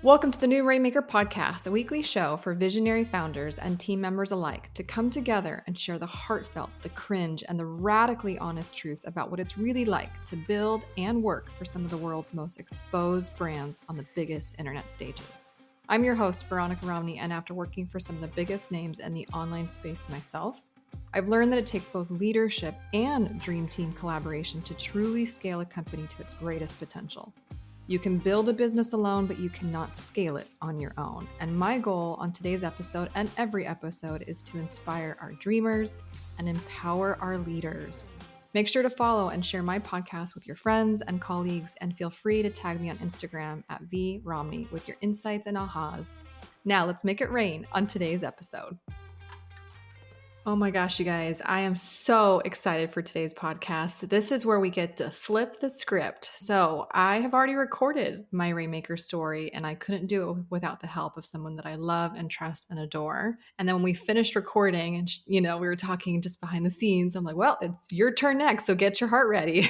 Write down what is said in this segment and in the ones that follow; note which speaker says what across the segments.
Speaker 1: Welcome to the new Rainmaker podcast, a weekly show for visionary founders and team members alike to come together and share the heartfelt, the cringe, and the radically honest truths about what it's really like to build and work for some of the world's most exposed brands on the biggest internet stages. I'm your host, Veronica Romney, and after working for some of the biggest names in the online space myself, I've learned that it takes both leadership and dream team collaboration to truly scale a company to its greatest potential. You can build a business alone, but you cannot scale it on your own. And my goal on today's episode and every episode is to inspire our dreamers and empower our leaders. Make sure to follow and share my podcast with your friends and colleagues, and feel free to tag me on Instagram at vromney with your insights and ahas. Now let's make it rain on today's episode. Oh my gosh, you guys, I am so excited for today's podcast. This is where we get to flip the script. So I have already recorded my Rainmaker story, and I couldn't do it without the help of someone that I love and trust and adore. And then when we finished recording and, we were talking just behind the scenes, I'm like, well, it's your turn next, so get your heart ready.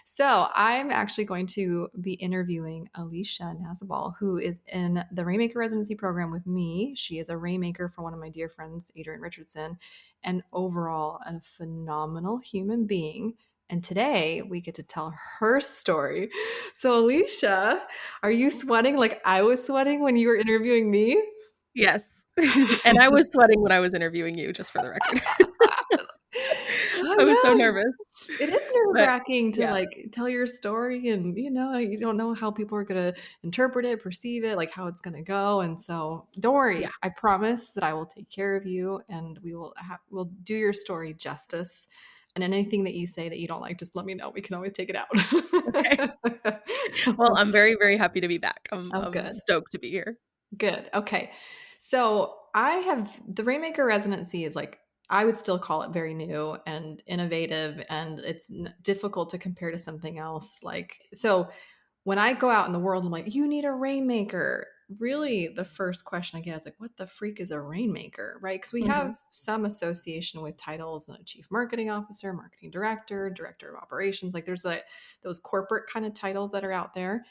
Speaker 1: So I'm actually going to be interviewing Alysha Nazabal, who is in the Rainmaker residency program with me. She is a Rainmaker for one of my dear friends, Adrian Richardson, and overall a phenomenal human being. And today we get to tell her story. So Alysha, are you sweating like I was sweating when you were interviewing me?
Speaker 2: Yes. And I was sweating when I was interviewing you, just for the record. I was so nervous.
Speaker 1: It is nerve-wracking to tell your story, and you don't know how people are going to interpret it, perceive it, like how it's going to go. And so don't worry. I promise that I will take care of you, and we'll do your story justice. And anything that you say that you don't like, just let me know. We can always take it out.
Speaker 2: Okay. Well, I'm very, very happy to be back. I'm stoked to be here.
Speaker 1: Good. Okay. So the Rainmaker residency is I would still call it very new and innovative, and it's difficult to compare to something else. So when I go out in the world, I'm like, you need a Rainmaker. Really, the first question I get is what the freak is a Rainmaker, right? Because we have some association with titles, chief marketing officer, marketing director, director of operations. There's those corporate kind of titles that are out there.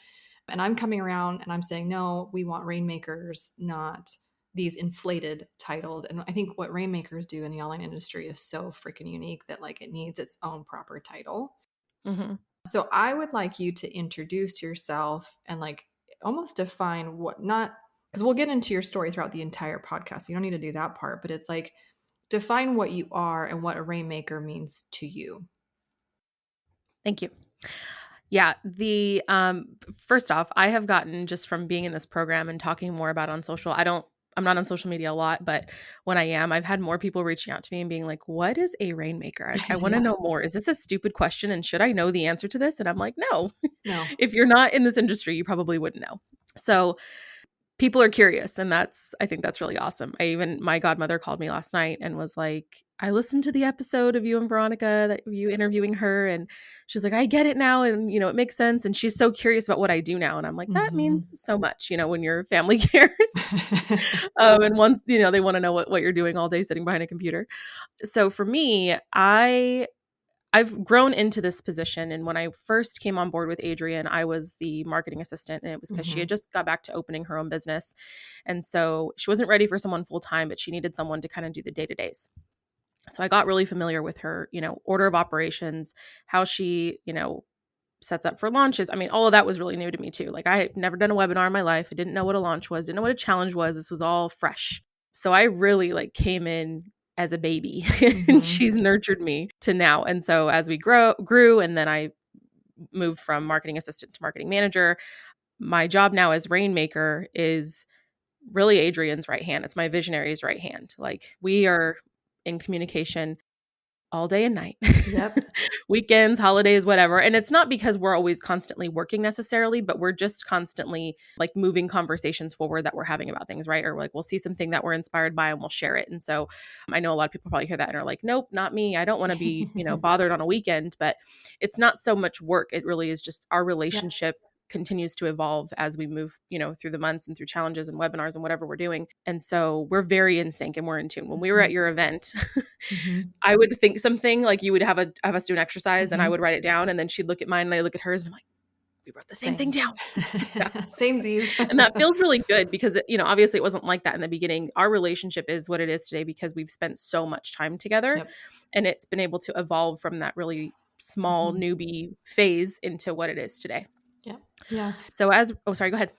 Speaker 1: And I'm coming around and I'm saying, no, we want Rainmakers, not these inflated titles. And I think what Rainmakers do in the online industry is so freaking unique that it needs its own proper title. Mm-hmm. So I would like you to introduce yourself and almost define because we'll get into your story throughout the entire podcast. You don't need to do that part, but it's define what you are and what a Rainmaker means to you.
Speaker 2: Thank you. Yeah, first off, I have gotten, just from being in this program and talking more about on social, I'm not on social media a lot, but when I am, I've had more people reaching out to me and being like, what is a Rainmaker? I want to know more. Is this a stupid question? And should I know the answer to this? And I'm like, no. If you're not in this industry, you probably wouldn't know. So people are curious, and I think that's really awesome. My godmother called me last night and was like, I listened to the episode of you and Veronica, that you interviewing her, and she's like, I get it now, and it makes sense, and she's so curious about what I do now. And I'm like, that means so much, when your family cares. And once they want to know what you're doing all day sitting behind a computer. So for me, I've grown into this position. And when I first came on board with Adrian, I was the marketing assistant, and it was because she had just got back to opening her own business. And so she wasn't ready for someone full time, but she needed someone to kind of do the day-to-days. So I got really familiar with her, order of operations, how she, sets up for launches. I mean, all of that was really new to me too. I had never done a webinar in my life. I didn't know what a launch was, didn't know what a challenge was. This was all fresh. So I really came in as a baby and she's nurtured me to now. And so as we grew, and then I moved from marketing assistant to marketing manager, my job now as Rainmaker is really Adrian's right hand. It's my visionary's right hand. We are in communication all day and night, weekends, holidays, whatever. And it's not because we're always constantly working necessarily, but we're just constantly moving conversations forward that we're having about things, right? Or we'll see something that we're inspired by and we'll share it. And so I know a lot of people probably hear that and are like, nope, not me. I don't want to be, bothered on a weekend, but it's not so much work. It really is just our relationship continues to evolve as we move, through the months and through challenges and webinars and whatever we're doing. And so we're very in sync and we're in tune. When we were at your event, I would think something, you would have us do an exercise and I would write it down, and then she'd look at mine and I look at hers and I'm like, we wrote the same thing down. Yeah.
Speaker 1: Samesies.
Speaker 2: And that feels really good because, obviously it wasn't like that in the beginning. Our relationship is what it is today because we've spent so much time together,
Speaker 1: Yep.
Speaker 2: and it's been able to evolve from that really small newbie phase into what it is today.
Speaker 1: Yeah. Yeah.
Speaker 2: So sorry, go ahead.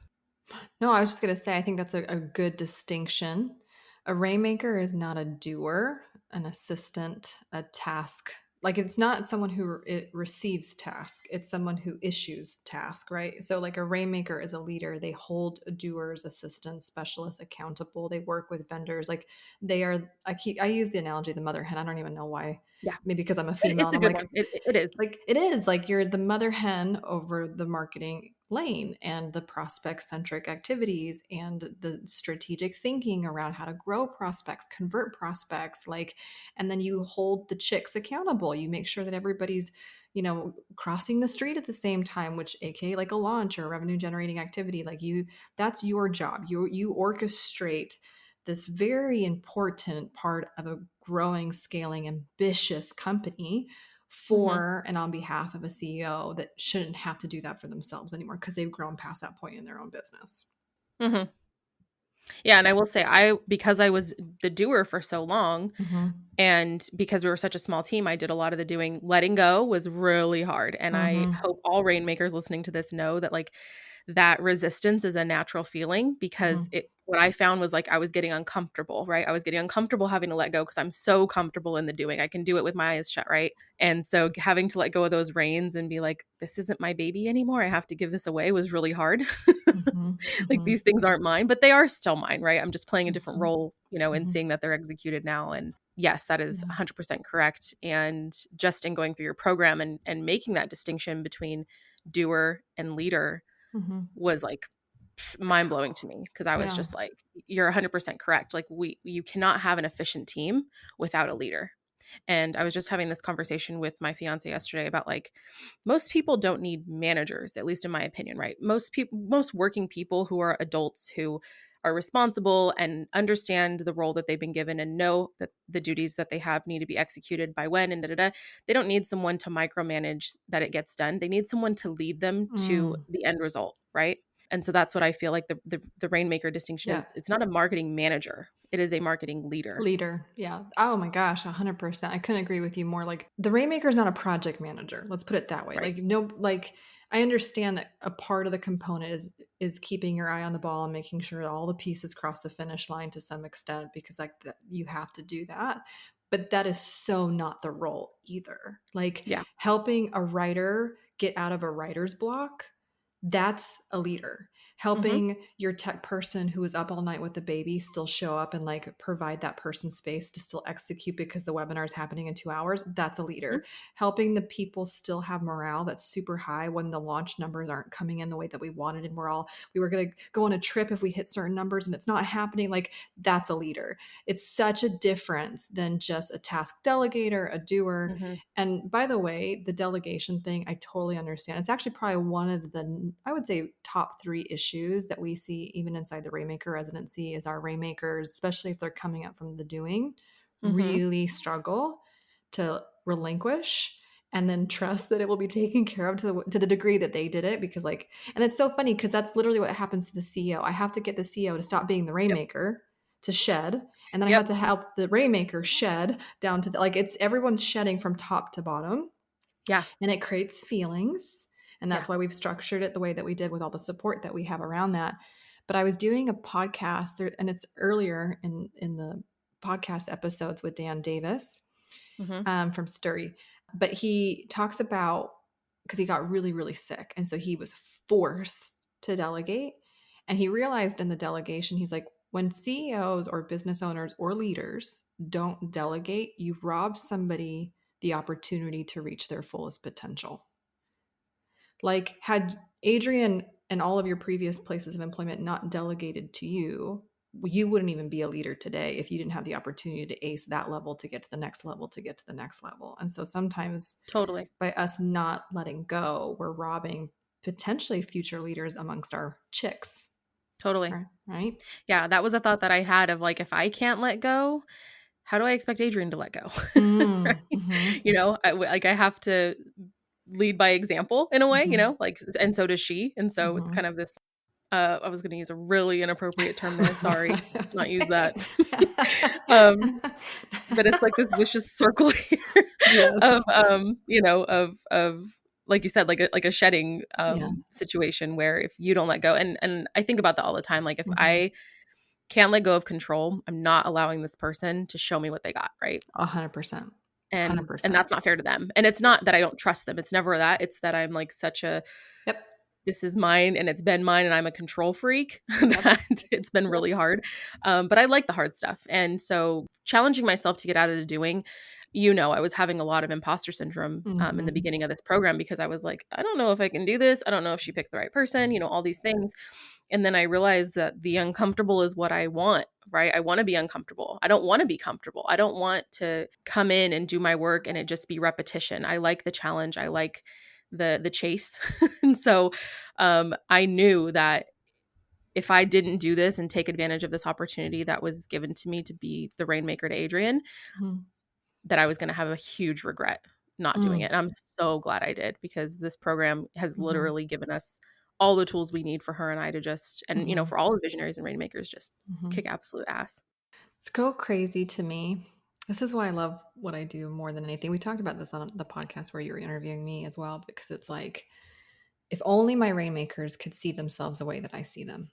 Speaker 1: No, I was just going to say, I think that's a good distinction. A rainmaker is not a doer, an assistant, a task. Like it's not someone who it receives task. It's someone who issues task, right? So like a rainmaker is a leader. They hold doers, assistants, specialists accountable. They work with vendors. Like they are, I use the analogy of the mother hen. I don't even know why.
Speaker 2: Yeah.
Speaker 1: Maybe because I'm a female
Speaker 2: It's
Speaker 1: and
Speaker 2: a
Speaker 1: I'm
Speaker 2: good
Speaker 1: like,
Speaker 2: one. It is.
Speaker 1: like it is like you're the mother hen over the marketing lane and the prospect centric activities and the strategic thinking around how to grow prospects, convert prospects, like, and then you hold the chicks accountable. You make sure that everybody's, crossing the street at the same time, which aka like a launch or a revenue generating activity. Like that's your job. You orchestrate this very important part of a growing, scaling, ambitious company for and on behalf of a CEO that shouldn't have to do that for themselves anymore because they've grown past that point in their own business.
Speaker 2: Mm-hmm. Yeah. And I will say because I was the doer for so long, and because we were such a small team, I did a lot of the doing. Letting go was really hard. And I hope all rainmakers listening to this know that like that resistance is a natural feeling because what I found was like I was getting uncomfortable, right? I was getting uncomfortable having to let go because I'm so comfortable in the doing. I can do it with my eyes shut, right? And so having to let go of those reins and be like, this isn't my baby anymore. I have to give this away was really hard. Like these things aren't mine, but they are still mine, right? I'm just playing a different role, and seeing that they're executed now. And yes, that is 100% correct. And just in going through your program and making that distinction between doer and leader was like mind blowing to me because I was just like, you're 100% correct. Like you cannot have an efficient team without a leader. And I was just having this conversation with my fiance yesterday about like most people don't need managers, at least in my opinion, right? Most working people who are adults who are responsible and understand the role that they've been given and know that the duties that they have need to be executed by when and they don't need someone to micromanage that it gets done. They need someone to lead them to the end result, right? And so that's what I feel like the Rainmaker distinction is. It's not a marketing manager. It is a marketing leader.
Speaker 1: Yeah. Oh my gosh, 100%. I couldn't agree with you more. Like the Rainmaker is not a project manager. Let's put it that way.
Speaker 2: Right.
Speaker 1: Like no, like I understand that a part of the component is keeping your eye on the ball and making sure that all the pieces cross the finish line to some extent because like you have to do that. But that is so not the role either. Like helping a writer get out of a writer's block, that's a leader. Helping your tech person who is up all night with the baby still show up and like provide that person space to still execute because the webinar is happening in 2 hours, that's a leader. Helping the people still have morale that's super high when the launch numbers aren't coming in the way that we wanted and we were going to go on a trip if we hit certain numbers and it's not happening, like that's a leader. It's such a difference than just a task delegator, a doer. And by the way, the delegation thing, I totally understand. It's actually probably one of the, I would say, top 3 issues that we see even inside the Rainmaker residency is our Rainmakers, especially if they're coming up from the doing, really struggle to relinquish and then trust that it will be taken care of to the degree that they did it. Because like, and it's so funny because that's literally what happens to the CEO. I have to get the CEO to stop being the Rainmaker, to shed, and then I have to help the Rainmaker shed down to like it's everyone's shedding from top to bottom.
Speaker 2: Yeah.
Speaker 1: And it creates feelings. And that's why we've structured it the way that we did with all the support that we have around that. But I was doing a podcast there, and it's earlier in the podcast episodes with Dan Davis from Sturry. But he talks about, because he got really, really sick. And so he was forced to delegate. And he realized in the delegation, he's like, when CEOs or business owners or leaders don't delegate, you rob somebody the opportunity to reach their fullest potential. Like, had Adrian and all of your previous places of employment not delegated to you, you wouldn't even be a leader today if you didn't have the opportunity to ace that level to get to the next level to get to the next level. And so sometimes by us not letting go, we're robbing potentially future leaders amongst our chicks.
Speaker 2: Totally.
Speaker 1: Right?
Speaker 2: Yeah, that was a thought that I had of like, if I can't let go, how do I expect Adrian to let go? Right? I have to lead by example in a way, you
Speaker 1: Mhm.
Speaker 2: know, like, and so does she. And so it's
Speaker 1: Mhm.
Speaker 2: kind of this, I was going to use a really inappropriate term there. Sorry. Let's not use that. But it's like this vicious circle here of,
Speaker 1: Yes.
Speaker 2: you know, of, like you said, like a shedding,
Speaker 1: Yeah.
Speaker 2: situation where if you don't let go, and I think about that all the time. Like if
Speaker 1: Mhm.
Speaker 2: I can't let go of control, I'm not allowing this person to show me what they got. Right.
Speaker 1: 100%.
Speaker 2: And
Speaker 1: 100%.
Speaker 2: that's not fair to them. And it's not that I don't trust them. It's never that. It's that I'm like such a,
Speaker 1: Yep.
Speaker 2: this is mine and it's been mine and I'm a control freak
Speaker 1: Yep.
Speaker 2: that it's been
Speaker 1: Yep.
Speaker 2: really hard. But I like the hard stuff. And so challenging myself to get out of the doing, you know, I was having a lot of imposter syndrome in the
Speaker 1: Mhm.
Speaker 2: beginning of this program because I was like, I don't know if I can do this. I don't know if she picked the right person, you know, all these things. And then I realized that the uncomfortable is what I want, right? I want to be uncomfortable. I don't want to be comfortable. I don't want to come in and do my work and it just be repetition. I like the challenge. I like the chase. And so I knew that if I didn't do this and take advantage of this opportunity that was given to me to be the Rainmaker to Adrian,
Speaker 1: Mhm.
Speaker 2: that I was going to have a huge regret not doing
Speaker 1: Mm.
Speaker 2: it. And I'm so glad I did because this program has
Speaker 1: Mhm.
Speaker 2: literally given us all the tools we need for her and I to just, and you know,
Speaker 1: Mhm.
Speaker 2: for all the visionaries and Rainmakers, just
Speaker 1: Mhm.
Speaker 2: kick absolute ass.
Speaker 1: It's so crazy to me. This is why I love what I do more than anything. We talked about this on the podcast where you were interviewing me as well, because it's like, if only my rainmakers could see themselves the way that I see them.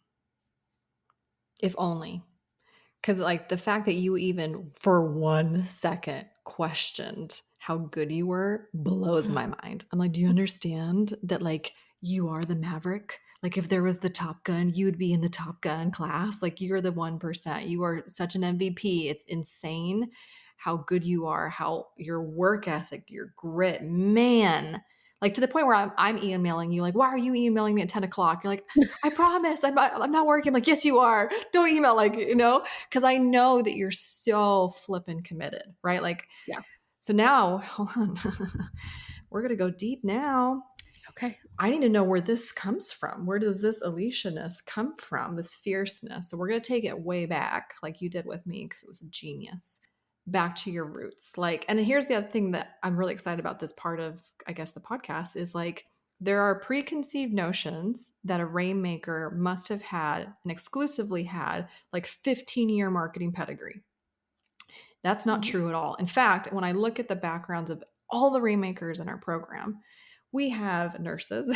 Speaker 1: If only. Because, like, the fact that you even for 1 second questioned how good you were blows my mind. I'm like, do you understand that, like, you are the maverick? Like, if there was the Top Gun, you'd be in the Top Gun class. Like, you're the 1%. You are such an MVP. It's insane how good you are, how your work ethic, your grit, man. Like, to the point where I'm emailing you, like, why are you emailing me at 10 o'clock? You're like, I promise, I'm not working. I'm like, yes, you are. Don't email, like, because I know that you're so flippin' committed, right? Like,
Speaker 2: Yeah.
Speaker 1: so now, hold on. We're going to go deep now.
Speaker 2: Okay.
Speaker 1: I need to know where this comes from. Where does this Alysha-ness come from, this fierceness? So we're going to take it way back, like you did with me, because it was a genius. Back to your roots. Like, and here's the other thing that I'm really excited about this part of, I guess, the podcast is like, there are preconceived notions that a rainmaker must have had and exclusively had like 15-year marketing pedigree. That's not
Speaker 2: Mhm.
Speaker 1: true at all. In fact, when I look at the backgrounds of all the rainmakers in our program, we have nurses,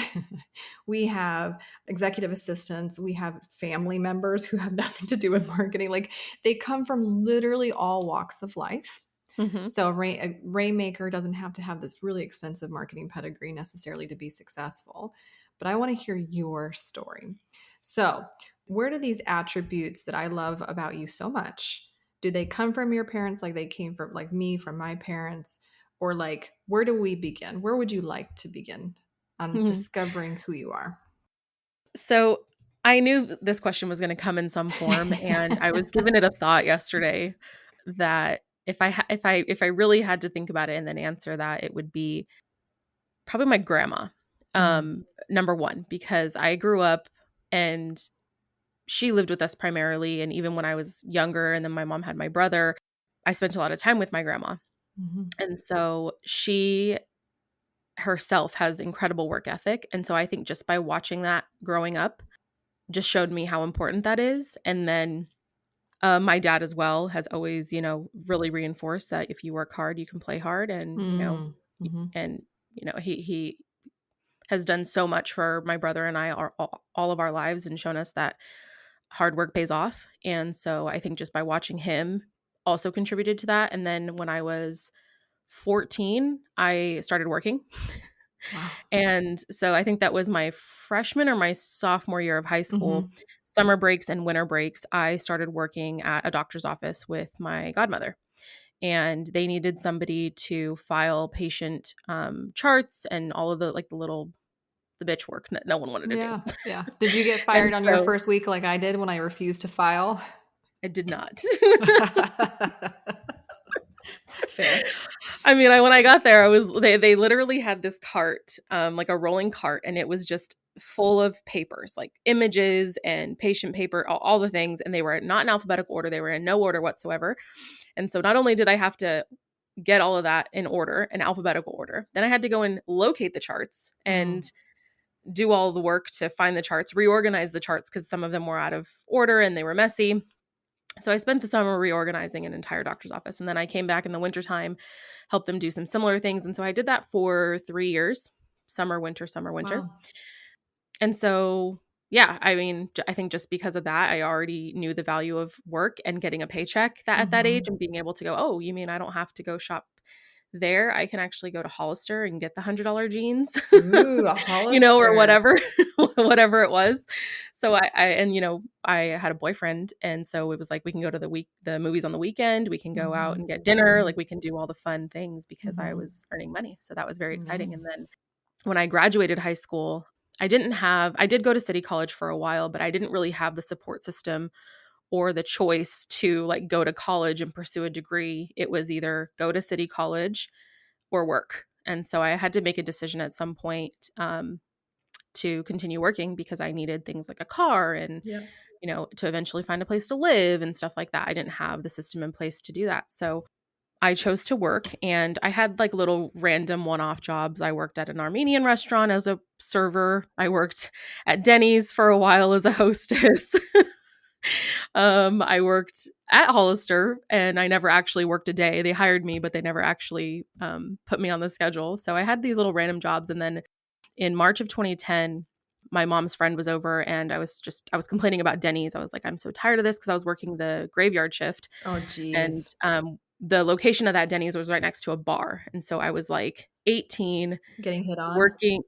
Speaker 1: we have executive assistants, we have family members who have nothing to do with marketing. Like, they come from literally all walks of life.
Speaker 2: Mhm.
Speaker 1: So a rainmaker doesn't have to have this really extensive marketing pedigree necessarily to be successful. But I want to hear your story. So, where do these attributes that I love about you so much, do they come from your parents, like they came from, like me, from my parents? Or, like, where do we begin? Where would you like to begin on
Speaker 2: Mhm.
Speaker 1: discovering who you are?
Speaker 2: So I knew this question was going to come in some form, and I was giving it a thought yesterday that if I really had to think about it and then answer that, it would be probably my grandma.
Speaker 1: Mm,
Speaker 2: Number one, because I grew up and she lived with us primarily, and even when I was younger, and then my mom had my brother, I spent a lot of time with my grandma,
Speaker 1: mhm,
Speaker 2: and so she herself has incredible work ethic, and so I think just by watching that growing up just showed me how important that is. And then my dad as well has always, you know, really reinforced that if you work hard, you can play hard. And, you know,
Speaker 1: mm, mhm,
Speaker 2: and, you know, he has done so much for my brother and I all of our lives and shown us that hard work pays off. And so I think just by watching him also contributed to that. And then when I was 14, I started working.
Speaker 1: wow.
Speaker 2: And so I think that was my freshman or my sophomore year of high school,
Speaker 1: Mhm,
Speaker 2: summer breaks and winter breaks. I started working at a doctor's office with my godmother, and they needed somebody to file patient charts and all of the like the bitch work no one wanted to do.
Speaker 1: yeah, yeah. Did you get
Speaker 2: And
Speaker 1: fired on your
Speaker 2: so
Speaker 1: first week like I did when I refused to file?
Speaker 2: I did not.
Speaker 1: Fair.
Speaker 2: I mean, when I got there, they literally had this cart, like a rolling cart, and it was just full of papers, like images and patient paper, all the things, and they were not in alphabetical order. They were in no order whatsoever. And so not only did I have to get all of that in order, in alphabetical order. Then I had to go and locate the charts and do all the work to find the charts, reorganize the charts because some of them were out of order and they were messy. So I spent the summer reorganizing an entire doctor's office. And then I came back in the wintertime, helped them do some similar things. And so I did that for 3 years, summer, winter, summer, winter.
Speaker 1: Wow.
Speaker 2: And so, yeah, I mean, I think just because of that, I already knew the value of work and getting a paycheck at that age and being able to go, oh, you mean I don't have to go shop there? I can actually go to Hollister and get the $100 jeans,
Speaker 1: Ooh, a Hollister.
Speaker 2: you know, or whatever, whatever it was. So and you know, I had a boyfriend. And so it was like, we can go to the movies on the weekend. We can go out and get dinner. Like we can do all the fun things because I was earning money. So that was very exciting. And then when I graduated high school, I did go to City College for a while, but I didn't really have the support system or the choice to like go to college and pursue a degree. It was either go to City College or work. And so I had to make a decision at some point to continue working because I needed things like a car and, you know, to eventually find a place to live and stuff like that. I didn't have the system in place to do that. So I chose to work, and I had like little random one-off jobs. I worked at an Armenian restaurant as a server. I worked at Denny's for a while as a hostess. I worked at Hollister, and I never actually worked a day. They hired me, but they never actually put me on the schedule. So I had these little random jobs. And then in March of 2010, my mom's friend was over, and I was complaining about Denny's. I was like, I'm so tired of this because I was working the graveyard shift.
Speaker 1: Oh, geez.
Speaker 2: And the location of that Denny's was right next to a bar. And so I was like 18,
Speaker 1: getting hit on,
Speaker 2: working,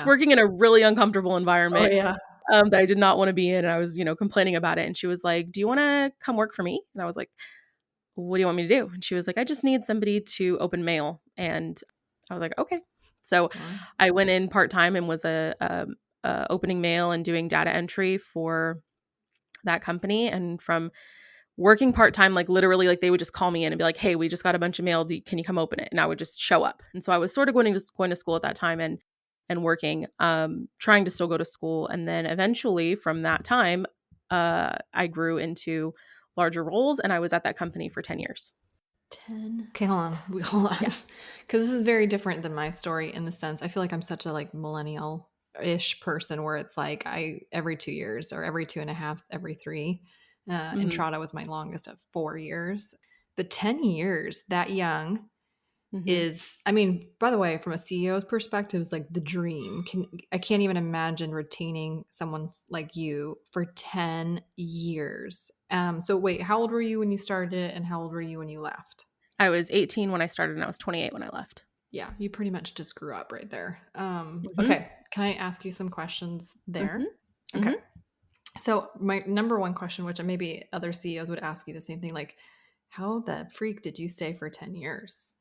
Speaker 2: working in a really uncomfortable environment that I did not want to be in. And I was, you know, complaining about it. And she was like, do you want to come work for me? And I was like, what do you want me to do? And she was like, I just need somebody to open mail. And I was like, okay. So I went in part-time and was opening mail and doing data entry for that company. And from working part-time, like literally, like they would just call me in and be like, hey, we just got a bunch of mail. Can you come open it? And I would just show up. And so I was sort of going to school at that time and working, trying to still go to school. And then eventually from that time, I grew into larger roles, and I was at that company for 10 years.
Speaker 1: 10. Okay, hold on. Because this is very different than my story in the sense, I feel like I'm such a like millennial-ish person where it's like every 2 years or every 2.5, every 3. Entrada was my longest of 4 years. But 10 years that young is, I mean, by the way, from a CEO's perspective, is like the dream. I can't even imagine retaining someone like you for 10 years. So wait, how old were you when you started it, and how old were you when you left?
Speaker 2: I was 18 when I started, and I was 28 when I left.
Speaker 1: Yeah, you pretty much just grew up right there. Okay, can I ask you some questions there? Okay. So my number one question, which maybe other CEOs would ask you the same thing, like, how the freak did you stay for 10 years?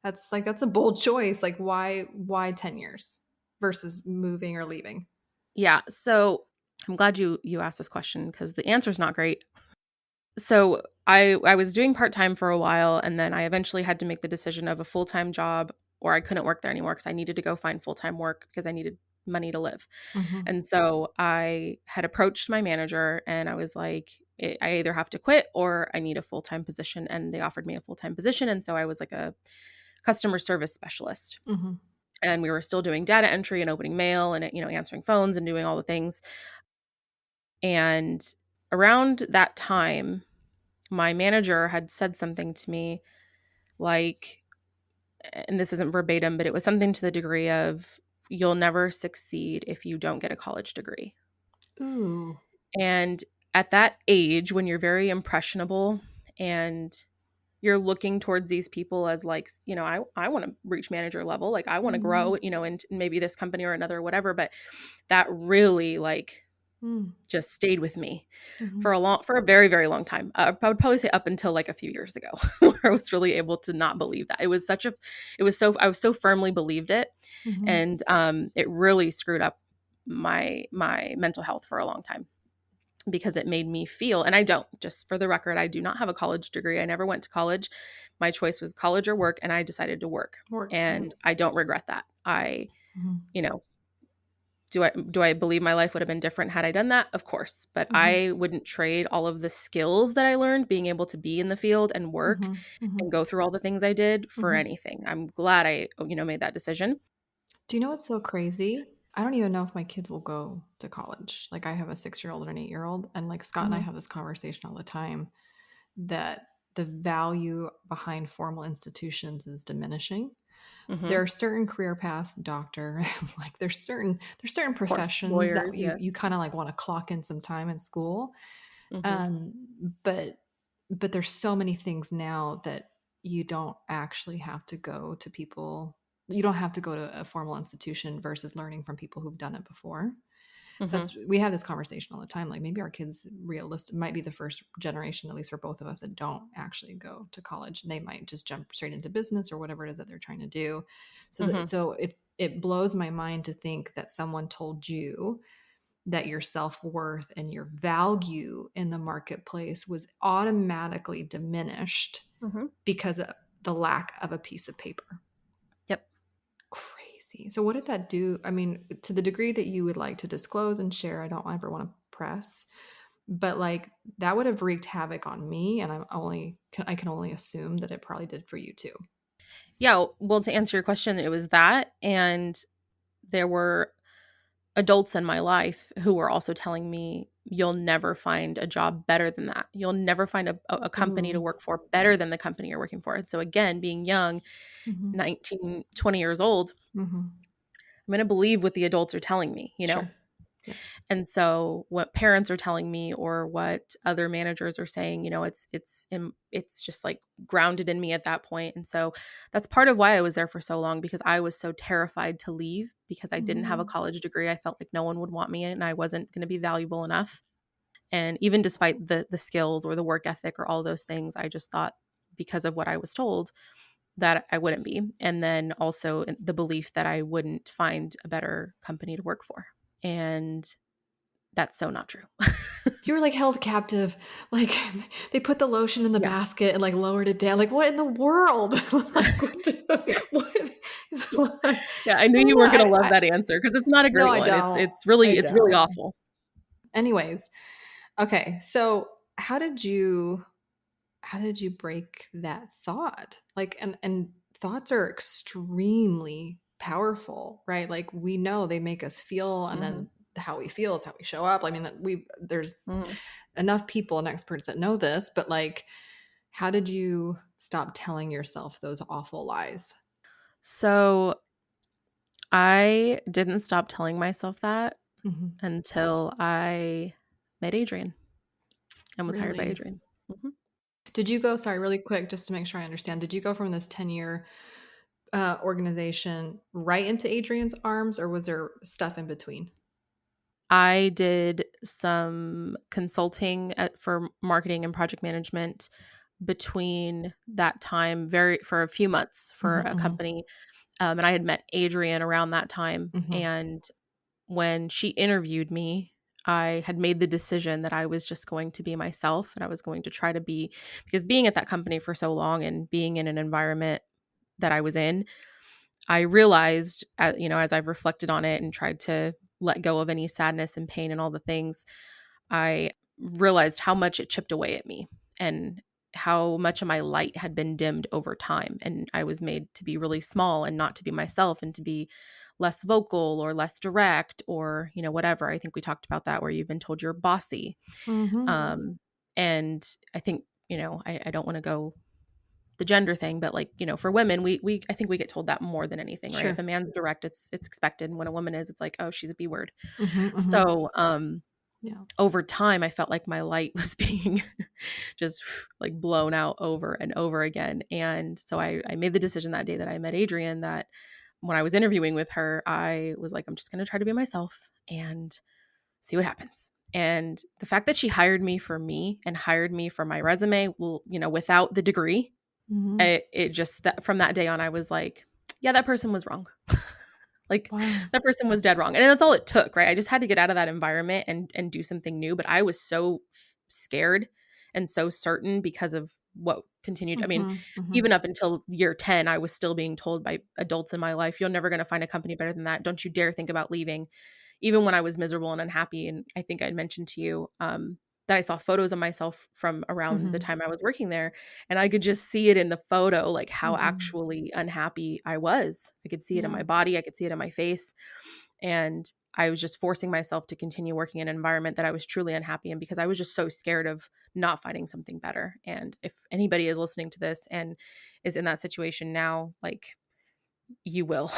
Speaker 1: That's a bold choice. Like, why 10 years versus moving or leaving?
Speaker 2: Yeah. So I'm glad you asked this question because the answer is not great. So I was doing part-time for a while, and then I eventually had to make the decision of a full-time job, or I couldn't work there anymore because I needed to go find full-time work because I needed money to live. And so I had approached my manager, and I was like, I either have to quit or I need a full-time position. And they offered me a full-time position. And so I was like a customer service specialist. And we were still doing data entry and opening mail and, you know, answering phones and doing all the things. And around that time, my manager had said something to me like, and this isn't verbatim, but it was something to the degree of, you'll never succeed if you don't get a college degree.
Speaker 1: Ooh.
Speaker 2: And at that age, when you're very impressionable and you're looking towards these people as like, you know, I want to reach manager level. Like I want to grow, you know, and maybe this company or another, or whatever. But that really like just stayed with me for a very, very long time. I would probably say up until like a few years ago where I was really able to not believe that. I was so firmly believed it. And it really screwed up my mental health for a long time. Because it made me feel, and I don't, just for the record, I do not have a college degree. I never went to college. My choice was college or work, and I decided to work. And I don't regret that. You know, Do I believe my life would have been different had I done that? Of course, but
Speaker 1: Mm-hmm.
Speaker 2: I wouldn't trade all of the skills that I learned being able to be in the field and work
Speaker 1: Mm-hmm. Mm-hmm.
Speaker 2: and go through all the things I did for
Speaker 1: Mm-hmm.
Speaker 2: anything. I'm glad I, made that decision.
Speaker 1: Do you know what's so crazy? I don't even know if my kids will go to college. Like I have a 6-year-old and an 8-year-old, and like Scott and I
Speaker 2: Mhm.
Speaker 1: have this conversation all the time that the value behind formal institutions is diminishing. There
Speaker 2: Mhm.
Speaker 1: are certain career paths, doctor, like there's certain
Speaker 2: Of course,
Speaker 1: professions that
Speaker 2: lawyers,
Speaker 1: you
Speaker 2: yes.
Speaker 1: kind of like want to clock in some time in school.
Speaker 2: Mhm.
Speaker 1: Um, but there's so many things now that you don't actually have to go to people. You don't have to go to a formal institution versus learning from people who've done it before. So
Speaker 2: Mhm.
Speaker 1: we have this conversation all the time. Like maybe our kids realistic might be the first generation, at least for both of us, that don't actually go to college. And they might just jump straight into business or whatever it is that they're trying to do.
Speaker 2: Mhm.
Speaker 1: So it blows my mind to think that someone told you that your self-worth and your value in the marketplace was automatically diminished
Speaker 2: Mhm.
Speaker 1: because of the lack of a piece of paper.
Speaker 2: Yep.
Speaker 1: Crazy. So what did that do? I mean, to the degree that you would like to disclose and share, I don't ever want to press, but like that would have wreaked havoc on me, and I can only assume that it probably did for you too.
Speaker 2: Yeah, well, to answer your question, it was that, and there were adults in my life who were also telling me, "You'll never find a job better than that. You'll never find a company to
Speaker 1: Ooh.
Speaker 2: work for better than the company you're working for." And so again, being young,
Speaker 1: Mm-hmm.
Speaker 2: 19, 20 years old,
Speaker 1: Mm-hmm.
Speaker 2: I'm going to believe what the adults are telling me,
Speaker 1: Sure. Yeah.
Speaker 2: And so what parents are telling me or what other managers are saying, it's just like grounded in me at that point. And so that's part of why I was there for so long, because I was so terrified to leave because I didn't have a
Speaker 1: Mm-hmm.
Speaker 2: college degree. I felt like no one would want me and I wasn't going to be valuable enough. And even despite the skills or the work ethic or all those things, I just thought, because of what I was told, that I wouldn't be. And then also the belief that I wouldn't find a better company to work for. And that's so not true.
Speaker 1: You were like held captive. Like they put the lotion in the
Speaker 2: Yeah.
Speaker 1: basket and like lowered it down. Like what in the world? Like
Speaker 2: Yeah.
Speaker 1: what? It's like,
Speaker 2: Yeah, I knew
Speaker 1: I don't
Speaker 2: you
Speaker 1: know.
Speaker 2: weren't gonna love that answer because it's not a
Speaker 1: No,
Speaker 2: great
Speaker 1: I
Speaker 2: one. It's
Speaker 1: don't.
Speaker 2: it's
Speaker 1: I
Speaker 2: really it's really
Speaker 1: don't.
Speaker 2: awful.
Speaker 1: Anyways, okay. So how did you break that thought? Like and thoughts are extremely powerful, right? Like we know they make us feel, and
Speaker 2: Mhm.
Speaker 1: then how we feel is how we show up. I mean, there's
Speaker 2: Mhm.
Speaker 1: enough people and experts that know this, but like how did you stop telling yourself those awful lies?
Speaker 2: So, I didn't stop telling myself that
Speaker 1: Mhm.
Speaker 2: until I met Adrian and was hired by
Speaker 1: Really?
Speaker 2: Adrian. Mhm.
Speaker 1: Did you go, sorry, really quick, just to make sure I understand, did you go from this 10-year organization right into Adrian's arms, or was there stuff in between?
Speaker 2: I did some consulting for marketing and project management between that time, very for a few months for
Speaker 1: Mhm,
Speaker 2: a
Speaker 1: mhm,
Speaker 2: company, and I had met Adrian around that time,
Speaker 1: mhm,
Speaker 2: and when she interviewed me, I had made the decision that I was just going to be myself and I was going to try to be, because being at that company for so long and being in an environment that I was in, I realized, as I've reflected on it and tried to let go of any sadness and pain and all the things, I realized how much it chipped away at me and how much of my light had been dimmed over time. And I was made to be really small and not to be myself and to be less vocal or less direct or, whatever. I think we talked about that where you've been told you're bossy.
Speaker 1: mhm.
Speaker 2: And I think, I don't want to go the gender thing, but like, for women, we I think we get told that more than anything, right? If
Speaker 1: Sure.
Speaker 2: a man's direct, it's expected. And when a woman is, it's like, oh, she's a B word.
Speaker 1: Mhm, mhm.
Speaker 2: So,
Speaker 1: Yeah.
Speaker 2: over time, I felt like my light was being just like blown out over and over again. And so I made the decision that day that I met Adrian that when I was interviewing with her, I was like, I'm just going to try to be myself and see what happens. And the fact that she hired me for me and hired me for my resume, well, without the degree,
Speaker 1: Mhm.
Speaker 2: it just that from that day on, I was like, yeah, that person was wrong. Like
Speaker 1: Wow.
Speaker 2: that person was dead wrong. And that's all it took, right? I just had to get out of that environment and do something new, but I was so scared and so certain because of what continued. I mean,
Speaker 1: Mhm, mhm.
Speaker 2: even up until year 10, I was still being told by adults in my life, you're never going to find a company better than that. Don't you dare think about leaving. even when I was miserable and unhappy, and I think I mentioned to you that I saw photos of myself from around the
Speaker 1: Mhm.
Speaker 2: time I was working there, and I could just see it in the photo, like how
Speaker 1: Mhm.
Speaker 2: actually unhappy I was. I could see it in
Speaker 1: Yeah.
Speaker 2: my body, I could see it in my face, and I was just forcing myself to continue working in an environment that I was truly unhappy in because I was just so scared of not finding something better. And if anybody is listening to this and is in that situation now, like, you will.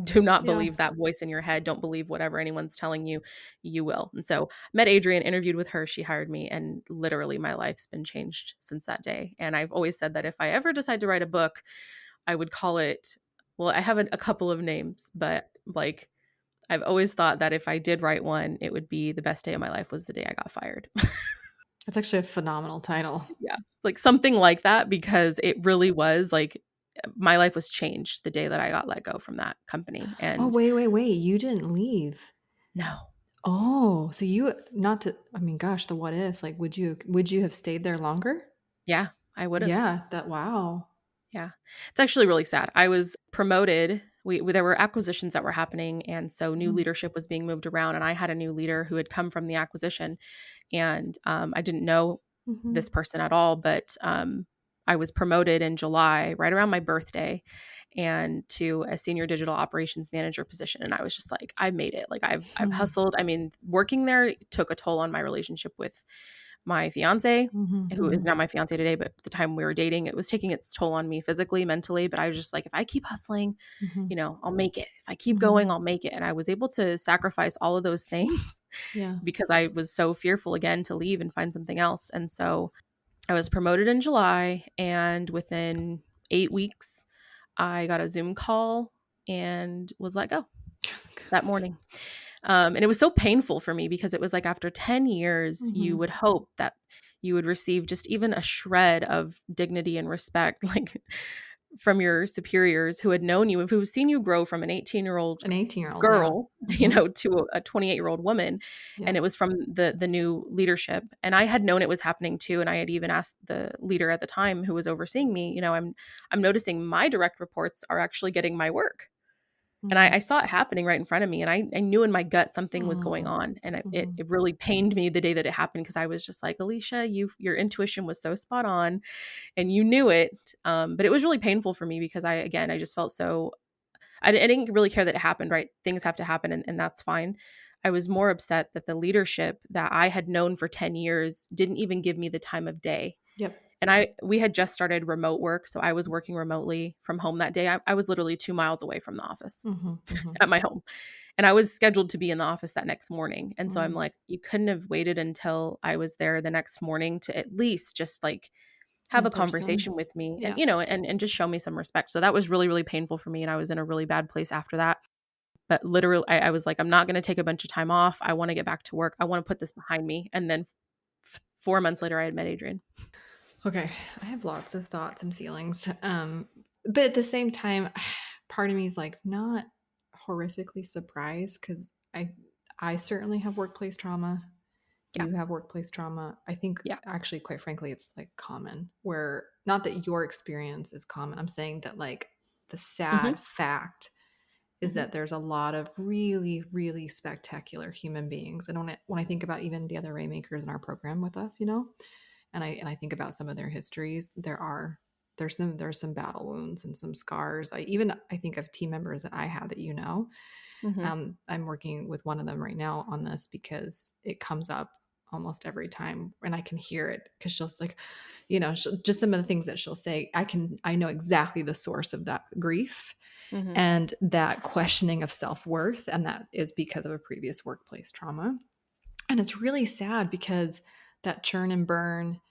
Speaker 2: Do not
Speaker 1: Yeah.
Speaker 2: believe that voice in your head. Don't believe whatever anyone's telling you. You will. And so, met Adrienne, interviewed with her. She hired me, and literally my life's been changed since that day. And I've always said that if I ever decide to write a book, I would call it, well, I have a couple of names, but like, I've always thought that if I did write one, it would be the best day of my life was the day I got fired.
Speaker 1: That's actually a phenomenal title.
Speaker 2: Yeah. Like something like that, because it really was like my life was changed the day that I got let go from that company.
Speaker 1: Oh,
Speaker 2: And
Speaker 1: wait, wait, wait. You didn't leave.
Speaker 2: no.
Speaker 1: Oh, so you not to I mean, gosh, the what ifs. Like, would you have stayed there longer?
Speaker 2: Yeah, I would have.
Speaker 1: Yeah, that wow.
Speaker 2: Yeah. It's actually really sad. I was promoted. There were acquisitions that were happening, and so new
Speaker 1: Mhm.
Speaker 2: leadership was being moved around, and I had a new leader who had come from the acquisition, and I didn't know
Speaker 1: Mhm.
Speaker 2: this person at all, but I was promoted in July, right around my birthday, and to a senior digital operations manager position, and I was just like, I made it. Like I've
Speaker 1: Mhm.
Speaker 2: hustled. I mean, working there took a toll on my relationship with my fiance,
Speaker 1: Mhm.
Speaker 2: who is
Speaker 1: Mhm.
Speaker 2: now my fiance today, but at the time we were dating, it was taking its toll on me physically, mentally. But I was just like, if I keep hustling,
Speaker 1: Mhm.
Speaker 2: I'll make it. If I keep
Speaker 1: Mhm.
Speaker 2: going, I'll make it. And I was able to sacrifice all of those things
Speaker 1: Yeah.
Speaker 2: because I was so fearful again to leave and find something else. And so I was promoted in July, and within 8 weeks, I got a Zoom call and was let go that morning. And it was so painful for me because it was like after 10 years, you
Speaker 1: Mhm.
Speaker 2: would hope that you would receive just even a shred of dignity and respect, like from your superiors who had known you, who've seen you grow from an 18-year-old
Speaker 1: An 18-year-old, yeah.
Speaker 2: girl,
Speaker 1: Mhm.
Speaker 2: to a 28-year-old woman.
Speaker 1: Yeah.
Speaker 2: And it was from the new leadership. And I had known it was happening too. And I had even asked the leader at the time who was overseeing me, I'm noticing my direct reports are actually getting my work, and
Speaker 1: Mhm.
Speaker 2: I saw it happening right in front of me, and I knew in my gut something was going
Speaker 1: Mm.
Speaker 2: on, and
Speaker 1: Mhm.
Speaker 2: it really pained me the day that it happened because I was just like, Alysha, your intuition was so spot on, and you knew it. But it was really painful for me because I just felt so. I didn't really care that it happened. Right, things have to happen, and that's fine. I was more upset that the leadership that I had known for 10 years didn't even give me the time of day.
Speaker 1: Yep.
Speaker 2: And we had just started remote work, so I was working remotely from home that day. I was literally 2 miles away from the office
Speaker 1: Mhm. Mhm.
Speaker 2: at my home. And I was scheduled to be in the office that next morning. And so I'm
Speaker 1: Mm.
Speaker 2: like, you couldn't have waited until I was there the next morning to at least just like have
Speaker 1: In
Speaker 2: a
Speaker 1: person.
Speaker 2: conversation with me and
Speaker 1: Yeah.
Speaker 2: and just show me some respect. So that was really, really painful for me. And I was in a really bad place after that. But literally, I was like, I'm not going to take a bunch of time off. I want to get back to work. I want to put this behind me. And then 4 months later, I had met Adrian.
Speaker 1: Okay. I have lots of thoughts and feelings. But at the same time, part of me is like not horrifically surprised because I certainly have workplace trauma.
Speaker 2: Yeah.
Speaker 1: You have workplace trauma. I think
Speaker 2: Yeah.
Speaker 1: actually, quite frankly, it's like common where not that your experience is common. I'm saying that like the
Speaker 2: Hmm.
Speaker 1: sad fact is
Speaker 2: Hmm.
Speaker 1: that there's a lot of really, really spectacular human beings. And when I think about even the other Rainmakers in our program with us, and I think about some of their histories, there's some battle wounds and some scars. I think of team members that I have that
Speaker 2: Hmm.
Speaker 1: I'm working with one of them right now on this because it comes up almost every time, and I can hear it because she'll like, just some of the things that she'll say. I know exactly the source of that grief
Speaker 2: Hmm.
Speaker 1: and that questioning of self-worth, and that is because of a previous workplace trauma. And it's really sad because that churn and burn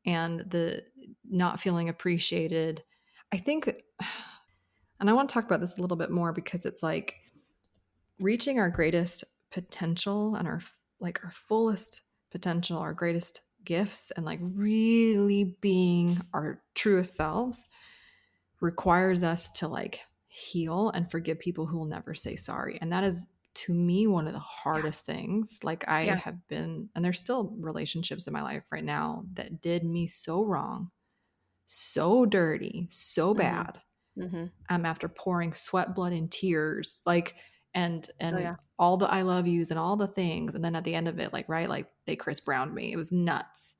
Speaker 1: and the not feeling appreciated, I think, and I want to talk about this a little bit more because it's like reaching our greatest potential and our fullest potential, our greatest gifts, and like really being our truest selves requires us to like heal and forgive people who will never say sorry. And that is to me one of the
Speaker 2: Yeah.
Speaker 1: hardest things. Like I
Speaker 2: Yeah.
Speaker 1: have been, and there's still relationships in my life right now that did me so wrong, so dirty, so
Speaker 2: Hmm.
Speaker 1: bad.
Speaker 2: Hmm.
Speaker 1: After pouring sweat, blood, and tears, like, and
Speaker 2: Oh yeah.
Speaker 1: all the I love yous and all the things. And then at the end of it, like, right, like they Chris Browned me. It was nuts.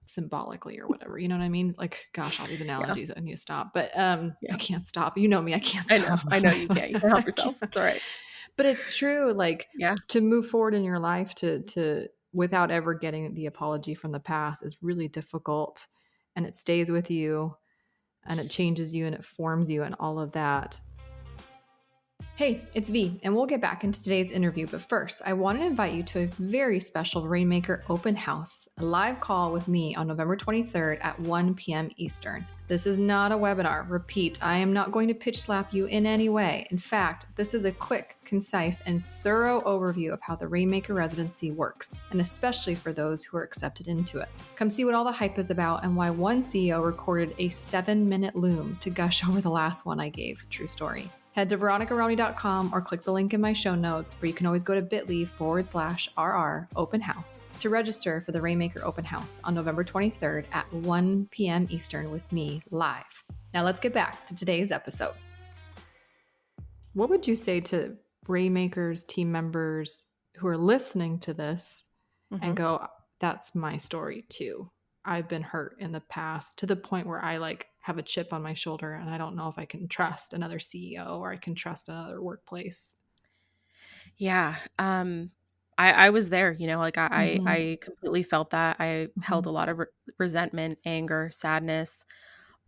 Speaker 1: Symbolically or whatever. You know what I mean? Like, gosh, all these
Speaker 2: Yeah.
Speaker 1: analogies, I need to stop. But I
Speaker 2: Yeah.
Speaker 1: can't stop. You know me, I can't
Speaker 2: I know.
Speaker 1: stop.
Speaker 2: I know you can't. You can
Speaker 1: I
Speaker 2: help yourself.
Speaker 1: can't.
Speaker 2: It's all right.
Speaker 1: But it's true, like
Speaker 2: Yeah.
Speaker 1: to move forward in your life to without ever getting the apology from the past is really difficult, and it stays with you and it changes you and it forms you and all of that. Hey, it's V, and we'll get back into today's interview. But first, I want to invite you to a very special Rainmaker open house, a live call with me on November 23rd at 1 p.m. Eastern. This is not a webinar. Repeat, I am not going to pitch slap you in any way. In fact, this is a quick, concise, and thorough overview of how the Rainmaker residency works, and especially for those who are accepted into it. Come see what all the hype is about and why one CEO recorded a 7-minute loom to gush over the last one I gave. True story. Head to veronicarowney.com or click the link in my show notes, or you can always go to bit.ly/RR open house to register for the Rainmaker open house on November 23rd at 1 p.m. Eastern with me live. Now let's get back to today's episode. What would you say to Rainmakers team members who are listening to this and go, that's my story too? I've been hurt in the past to the point where I like have a chip on my shoulder and I don't know if I can trust another CEO or I can trust another workplace.
Speaker 2: Yeah. I was there, like I completely felt that. I held a lot of resentment, anger, sadness.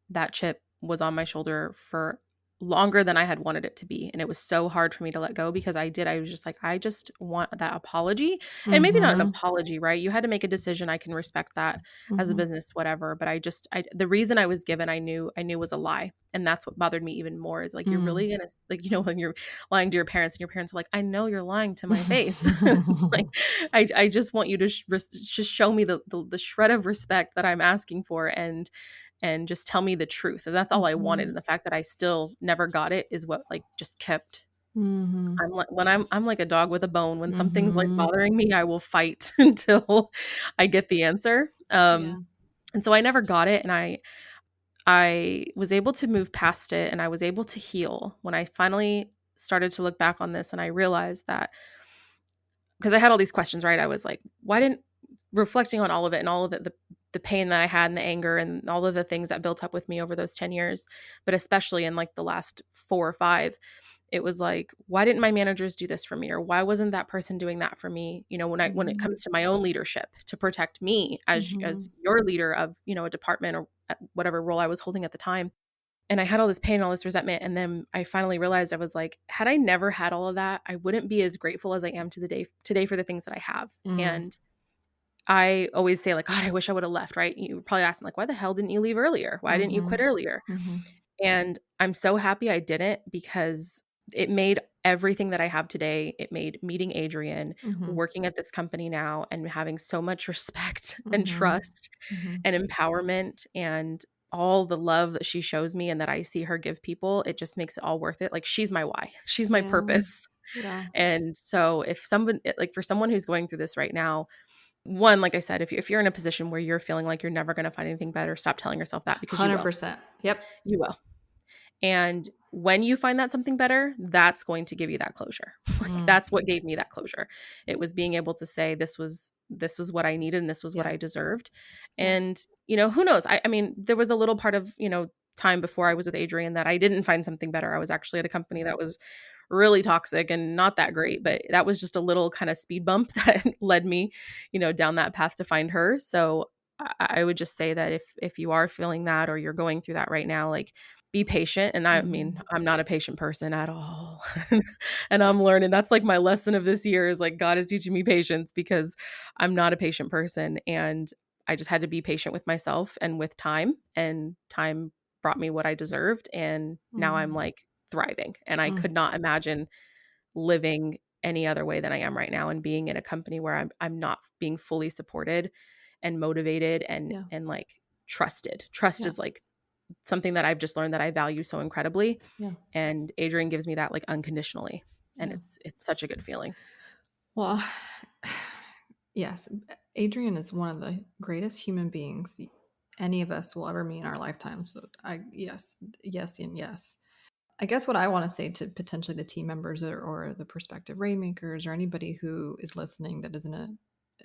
Speaker 2: That chip was on my shoulder for longer than I had wanted it to be. And it was so hard for me to let go because I was just like, I just want that apology. And maybe not an apology, right? You had to make a decision. I can respect that as a business, whatever. But the reason I was given, I knew was a lie. And that's what bothered me even more is like, you're really going to, like, when you're lying to your parents and your parents are like, I know you're lying to my face. Like, I just want you to just show me the shred of respect that I'm asking for. And just tell me the truth. And that's all I wanted. And the fact that I still never got it is what like just kept. I'm like when I'm like a dog with a bone. When something's like bothering me, I will fight until I get the answer. And so I never got it. And I was able to move past it and I was able to heal when I finally started to look back on this. And I realized that because I had all these questions, right? I was like, why didn't reflecting on all of it and all of the pain that I had and the anger and all of the things that built up with me over those 10 years, but especially in like the last 4 or 5, it was like, why didn't my managers do this for me? Or why wasn't that person doing that for me? When it comes to my own leadership to protect me as your leader of, a department or whatever role I was holding at the time. And I had all this pain, all this resentment. And then I finally realized I was like, had I never had all of that, I wouldn't be as grateful as I am today for the things that I have. And I always say like, God, I wish I would have left, right? You were probably asking like, why the hell didn't you leave earlier? Why didn't you quit earlier? And I'm so happy I didn't because it made everything that I have today. It made meeting Adrian, working at this company now and having so much respect and trust and empowerment and all the love that she shows me and that I see her give people. It just makes it all worth it. Like she's my why. She's my purpose.
Speaker 1: Yeah.
Speaker 2: And so if for someone who's going through this right now, one, like I said, if you're in a position where you're feeling like you're never going to find anything better, stop telling yourself that because
Speaker 1: 100%. Yep.
Speaker 2: You will. And when you find that something better, that's going to give you that closure. Like that's what gave me that closure. It was being able to say this was what I needed and this was what I deserved. And, who knows? I mean, there was a little part of, time before I was with Adrian that I didn't find something better. I was actually at a company that was really toxic and not that great, but that was just a little kind of speed bump that led me, down that path to find her. So I would just say that if you are feeling that or you're going through that right now, like be patient. And I mean, I'm not a patient person at all. And I'm learning. That's like my lesson of this year is like God is teaching me patience because I'm not a patient person. And I just had to be patient with myself and with time. And time brought me what I deserved. And now I'm like thriving. And I could not imagine living any other way than I am right now and being in a company where I'm not being fully supported and motivated and like trusted. Trust is like something that I've just learned that I value so incredibly.
Speaker 1: Yeah.
Speaker 2: And Adrian gives me that like unconditionally. And it's such a good feeling.
Speaker 1: Well, yes, Adrian is one of the greatest human beings any of us will ever meet in our lifetime. So yes, and yes. I guess what I want to say to potentially the team members or the prospective rainmakers or anybody who is listening that is in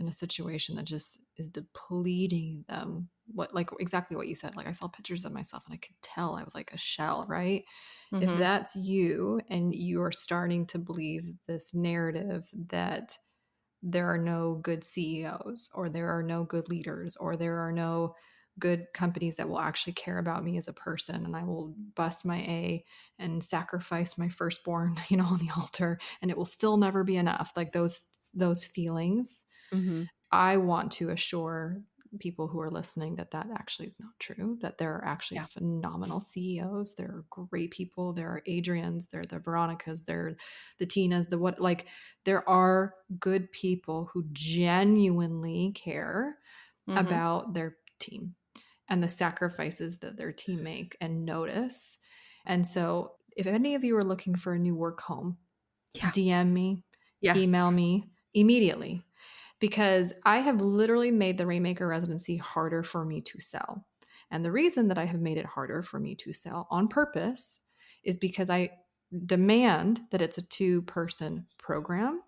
Speaker 1: a situation that just is depleting them, what, like exactly what you said. Like I saw pictures of myself and I could tell I was like a shell, right? If
Speaker 2: Mm-hmm.
Speaker 1: that's you and you are starting to believe this narrative that there are no good CEOs or there are no good leaders or there are no good companies that will actually care about me as a person, and I will bust my A and sacrifice my firstborn, on the altar, and it will still never be enough. Like those feelings,
Speaker 2: Mm-hmm.
Speaker 1: I want to assure people who are listening that that actually is not true, that there are actually
Speaker 2: Yeah.
Speaker 1: phenomenal CEOs. There are great people. There are Adrians, there are the Veronicas, there are the Tinas, the what, like there are good people who genuinely care
Speaker 2: Mm-hmm.
Speaker 1: about their team and the sacrifices that their team make and notice. And so if any of you are looking for a new work home,
Speaker 2: Yeah.
Speaker 1: DM me,
Speaker 2: Yes.
Speaker 1: email me immediately, because I have literally made the Rainmaker residency harder for me to sell. And the reason that I have made it harder for me to sell on purpose is because I demand that it's a 2-person program.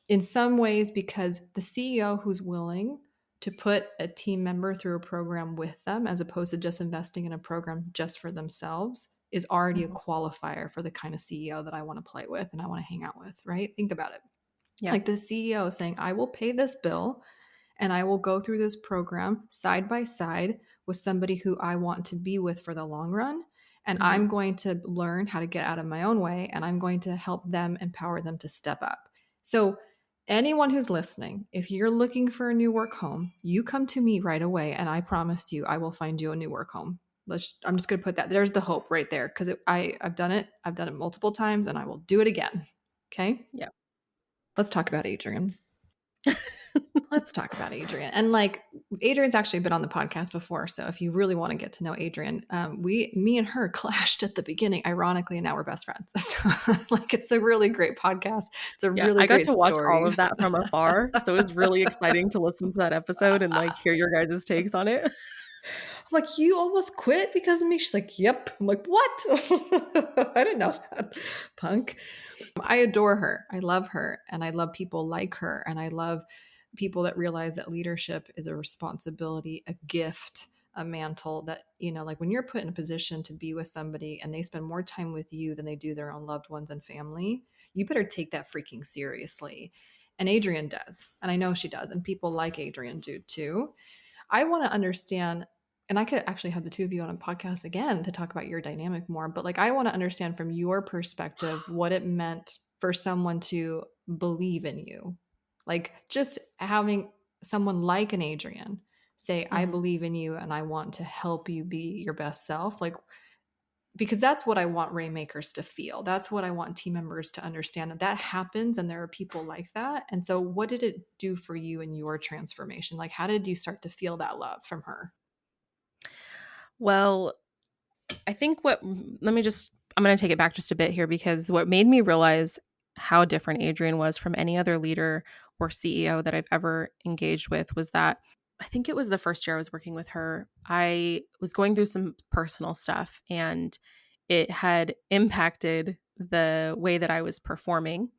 Speaker 1: In some ways, because the CEO who's willing to put a team member through a program with them, as opposed to just investing in a program just for themselves, is already a
Speaker 2: Mm-hmm.
Speaker 1: qualifier for the kind of CEO that I want to play with and I want to hang out with, right? Think about it.
Speaker 2: Yeah.
Speaker 1: Like the CEO saying, I will pay this bill and I will go through this program side by side with somebody who I want to be with for the long run. And
Speaker 2: Mm-hmm.
Speaker 1: I'm going to learn how to get out of my own way and I'm going to help them, empower them to step up. So, anyone who's listening, if you're looking for a new work home, you come to me right away and I promise you I will find you a new work home. I'm just going to put that, there's the hope right there, because I've done it. I've done it multiple times and I will do it again. Okay.
Speaker 2: Yeah.
Speaker 1: Let's talk about Adrian. Let's talk about Adrian. And like Adrian's actually been on the podcast before, so if you really want to get to know Adrian, me and her clashed at the beginning, ironically, and now we're best friends. So like it's a really great podcast. It's a
Speaker 2: Yeah.
Speaker 1: really
Speaker 2: I got
Speaker 1: great
Speaker 2: to watch all
Speaker 1: story.
Speaker 2: of that from afar. So it was really exciting to listen to that episode and like hear your guys' takes on it.
Speaker 1: I'm like, you almost quit because of me? She's like, yep. I'm like, what? I didn't know that. Punk. I adore her. I love her. And I love people like her. And I love people that realize that leadership is a responsibility, a gift, a mantle that, like when you're put in a position to be with somebody and they spend more time with you than they do their own loved ones and family, you better take that freaking seriously. And Adrian does. And I know she does. And people like Adrian do too. I want to understand, and I could actually have the two of you on a podcast again to talk about your dynamic more, but like I want to understand from your perspective what it meant for someone to believe in you. Like just having someone like an Adrian say, I
Speaker 2: Mm-hmm.
Speaker 1: believe in you and I want to help you be your best self. Like, because that's what I want Rainmakers to feel. That's what I want team members to understand, that that happens and there are people like that. And so what did it do for you in your transformation? Like how did you start to feel that love from her?
Speaker 2: Well, I think I'm going to take it back just a bit here because what made me realize how different Adrian was from any other leader or CEO that I've ever engaged with was that I think it was the first year I was working with her. I was going through some personal stuff and it had impacted the way that I was performing.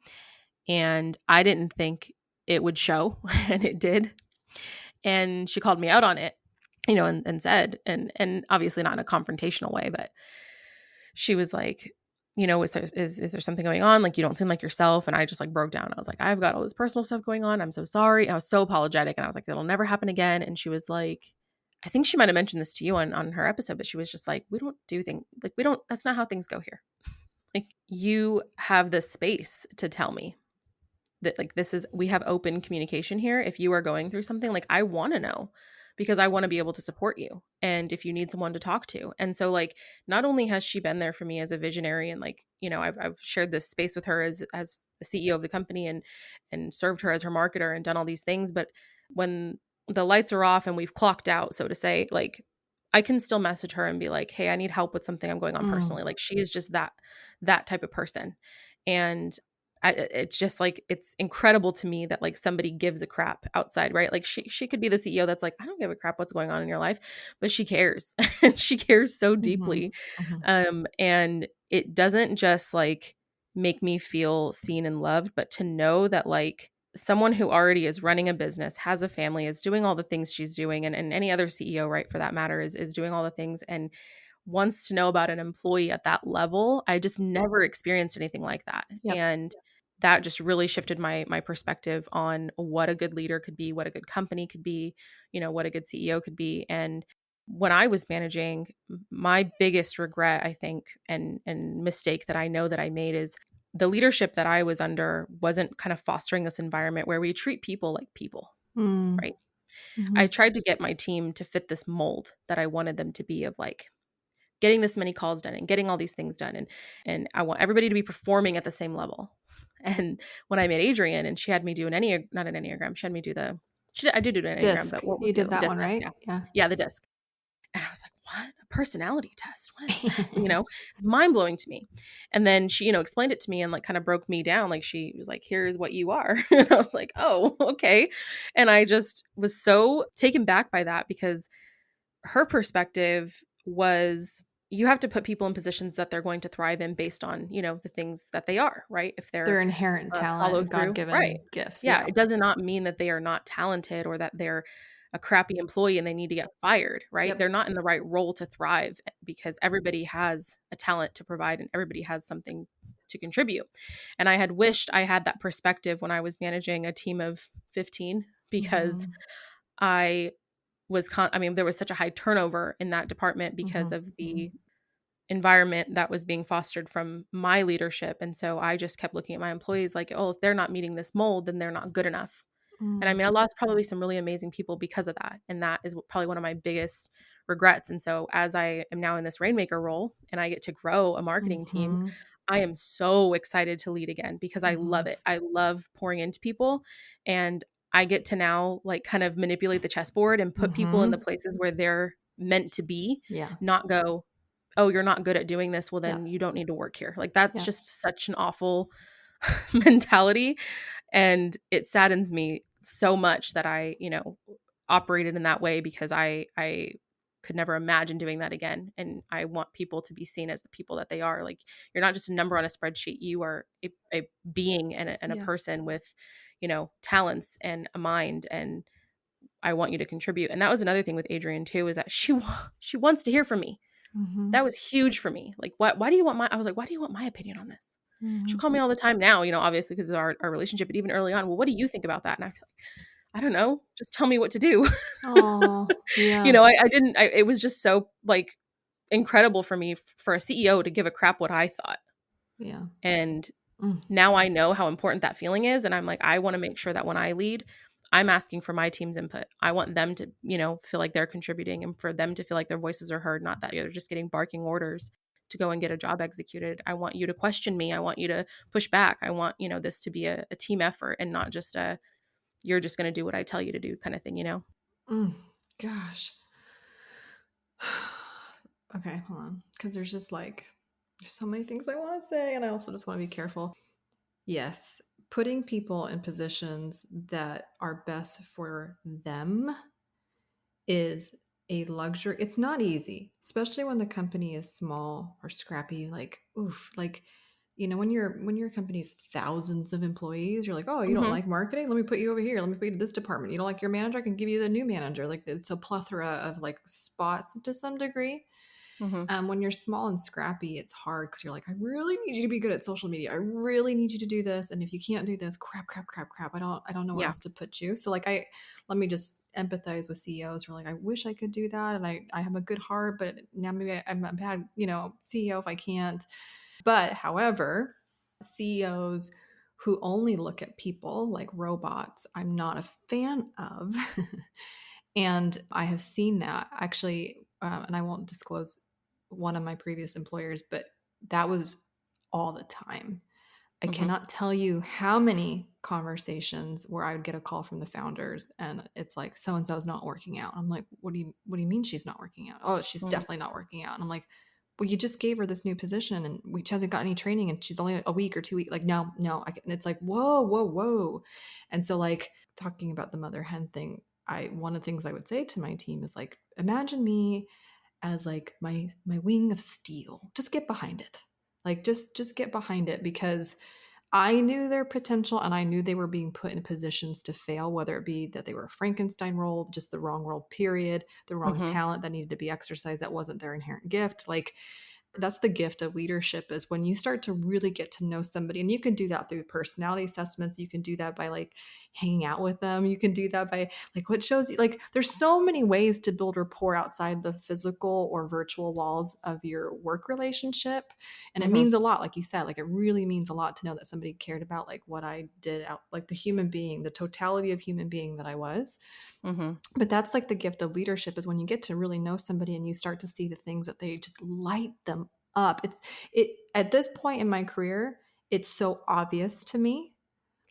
Speaker 2: And I didn't think it would show, and it did. And she called me out on it, and said, and obviously not in a confrontational way, but she was like, is there something going on? Like, you don't seem like yourself. And I just like broke down. I was like, I've got all this personal stuff going on. I'm so sorry. I was so apologetic. And I was like, it'll never happen again. And she was like, I think she might have mentioned this to you on her episode, but she was just like, we don't do things like that's not how things go here. Like, you have the space to tell me that like we have open communication here. If you are going through something, like I want to know because I want to be able to support you and if you need someone to talk to. And so like not only has she been there for me as a visionary and like, I've shared this space with her as the CEO of the company and served her as her marketer and done all these things, but when the lights are off and we've clocked out, so to say, like I can still message her and be like, hey, I need help with something I'm going on
Speaker 1: Mm.
Speaker 2: personally. Like she is just that type of person. And it's just like, it's incredible to me that like somebody gives a crap outside, right? Like she could be the CEO that's like, I don't give a crap what's going on in your life, but she cares. And she cares so
Speaker 1: Mm-hmm.
Speaker 2: deeply.
Speaker 1: Mm-hmm.
Speaker 2: And it doesn't just like make me feel seen and loved, but to know that like someone who already is running a business, has a family, is doing all the things she's doing, and any other CEO, right, for that matter, is doing all the things and wants to know about an employee at that level. I just never experienced anything like that.
Speaker 1: Yep.
Speaker 2: And that just really shifted my perspective on what a good leader could be, what a good company could be, what a good CEO could be. And when I was managing, my biggest regret, I think, and mistake that I know that I made is the leadership that I was under wasn't kind of fostering this environment where we treat people like people, right?
Speaker 1: Mm-hmm.
Speaker 2: I tried to get my team to fit this mold that I wanted them to be, of like getting this many calls done and getting all these things done, and I want everybody to be performing at the same level. And when I met Adrienne and she had me do not an enneagram, she had me do I did do an enneagram,
Speaker 1: Disc.
Speaker 2: but what
Speaker 1: You
Speaker 2: was the
Speaker 1: did
Speaker 2: other one?
Speaker 1: that
Speaker 2: Disc
Speaker 1: one,
Speaker 2: test,
Speaker 1: right?
Speaker 2: yeah.
Speaker 1: Yeah.
Speaker 2: Yeah, the disc. And I was like, what? A personality test? What is this? It's mind blowing to me. And then she, explained it to me and like kind of broke me down. Like she was like, here's what you are. And I was like, oh, okay. And I just was so taken back by that, because her perspective was, you have to put people in positions that they're going to thrive in based on, the things that they are, right? If they're
Speaker 1: Their inherent talent
Speaker 2: follow
Speaker 1: and
Speaker 2: through, right.
Speaker 1: God-given gifts.
Speaker 2: Yeah.
Speaker 1: Yeah.
Speaker 2: It does not mean that they are not talented or that they're a crappy employee and they need to get fired, right?
Speaker 1: Yep.
Speaker 2: They're not in the right role to thrive, because everybody has a talent to provide and everybody has something to contribute. And I had wished I had that perspective when I was managing a team of 15, because
Speaker 1: Mm-hmm.
Speaker 2: I there was such a high turnover in that department because of
Speaker 1: Mm-hmm.
Speaker 2: the environment that was being fostered from my leadership. And so I just kept looking at my employees like, oh, if they're not meeting this mold, then they're not good enough. And I
Speaker 1: Mm-hmm.
Speaker 2: mean, I lost probably some really amazing people because of that. And that is probably one of my biggest regrets. And so as I am now in this Rainmaker role and I get to grow a marketing team,
Speaker 1: Mm-hmm.
Speaker 2: I am so excited to lead again, because I
Speaker 1: Mm-hmm.
Speaker 2: love it. I love pouring into people, and I get to now like kind of manipulate the chessboard and put people in the
Speaker 1: Mm-hmm.
Speaker 2: places where they're meant to be,
Speaker 1: Yeah.
Speaker 2: not go, oh, you're not good at doing this, well
Speaker 1: Yeah.
Speaker 2: then you don't need to work here. Like that's
Speaker 1: Yeah.
Speaker 2: just such an awful mentality. And it saddens me so much that I, operated in that way, because I could never imagine doing that again. And I want people to be seen as the people that they are. Like, you're not just a number on a spreadsheet. You are a being and a
Speaker 1: Yeah.
Speaker 2: person with, talents and a mind. And I want you to contribute. And that was another thing with Adrienne too, is that she wants to hear from me.
Speaker 1: Mm-hmm.
Speaker 2: That was huge for me. Like, why do you want I was like, why do you want my opinion on this?
Speaker 1: Mm-hmm.
Speaker 2: She'll call me all the time now, obviously because of our relationship, but even early on, well, what do you think about that? And I feel like, I don't know, just tell me what to do.
Speaker 1: Oh, yeah.
Speaker 2: I didn't, it was just so like incredible for me for a CEO to give a crap what I thought.
Speaker 1: Yeah.
Speaker 2: And
Speaker 1: Mm.
Speaker 2: now I know how important that feeling is. And I'm like, I want to make sure that when I lead, I'm asking for my team's input. I want them to, feel like they're contributing, and for them to feel like their voices are heard, not that they're just getting barking orders to go and get a job executed. I want you to question me. I want you to push back. I want, this to be a team effort and not just you're just going to do what I tell you to do kind of thing.
Speaker 1: Mm. Gosh. Okay, hold on. Because there's so many things I want to say, and I also just want to be careful. Yes, putting people in positions that are best for them is a luxury. It's not easy, especially when the company is small or scrappy. Like, oof, like when your company's thousands of employees, you're like, oh, you don't
Speaker 2: Mm-hmm.
Speaker 1: like marketing? Let me put you over here. Let me put you to this department. You don't like your manager? I can give you the new manager. Like, it's a plethora of like spots to some degree.
Speaker 2: Mm-hmm.
Speaker 1: When you're small and scrappy, it's hard because you're like, I really need you to be good at social media. I really need you to do this. And if you can't do this, crap. I don't know where
Speaker 2: Yeah.
Speaker 1: else to put you. So like let me just empathize with CEOs who are like, I wish I could do that. And I have a good heart, but now maybe I'm a bad, CEO if I can't. But however, CEOs who only look at people like robots, I'm not a fan of. And I have seen that actually, and I won't disclose one of my previous employers, but that was all the time. I
Speaker 2: Mm-hmm.
Speaker 1: cannot tell you how many conversations where I would get a call from the founders and it's like, so and so is not working out. I'm like, what do you mean she's not working out? Oh, she's
Speaker 2: Mm-hmm.
Speaker 1: definitely not working out. And I'm like, well, you just gave her this new position and she hasn't got any training and she's only a week or 2 weeks. Like, no, and it's like, whoa, whoa, whoa. And so like talking about the mother hen thing, one of the things I would say to my team is like, imagine me as like my wing of steel. Just get behind it. Like just get behind it, because I knew their potential and I knew they were being put in positions to fail, whether it be that they were a Frankenstein role, just the wrong role, period, the wrong
Speaker 2: Mm-hmm.
Speaker 1: talent that needed to be exercised that wasn't their inherent gift. Like, that's the gift of leadership, is when you start to really get to know somebody. And you can do that through personality assessments, you can do that by like hanging out with them, you can do that by like what shows you, like there's so many ways to build rapport outside the physical or virtual walls of your work relationship. And it
Speaker 2: Mm-hmm.
Speaker 1: means a lot, like you said, like it really means a lot to know that somebody cared about like what I did out, like the human being, the totality of human being that I was.
Speaker 2: Mm-hmm.
Speaker 1: But that's like the gift of leadership, is when you get to really know somebody and you start to see the things that they just light them up. It at this point in my career, it's so obvious to me.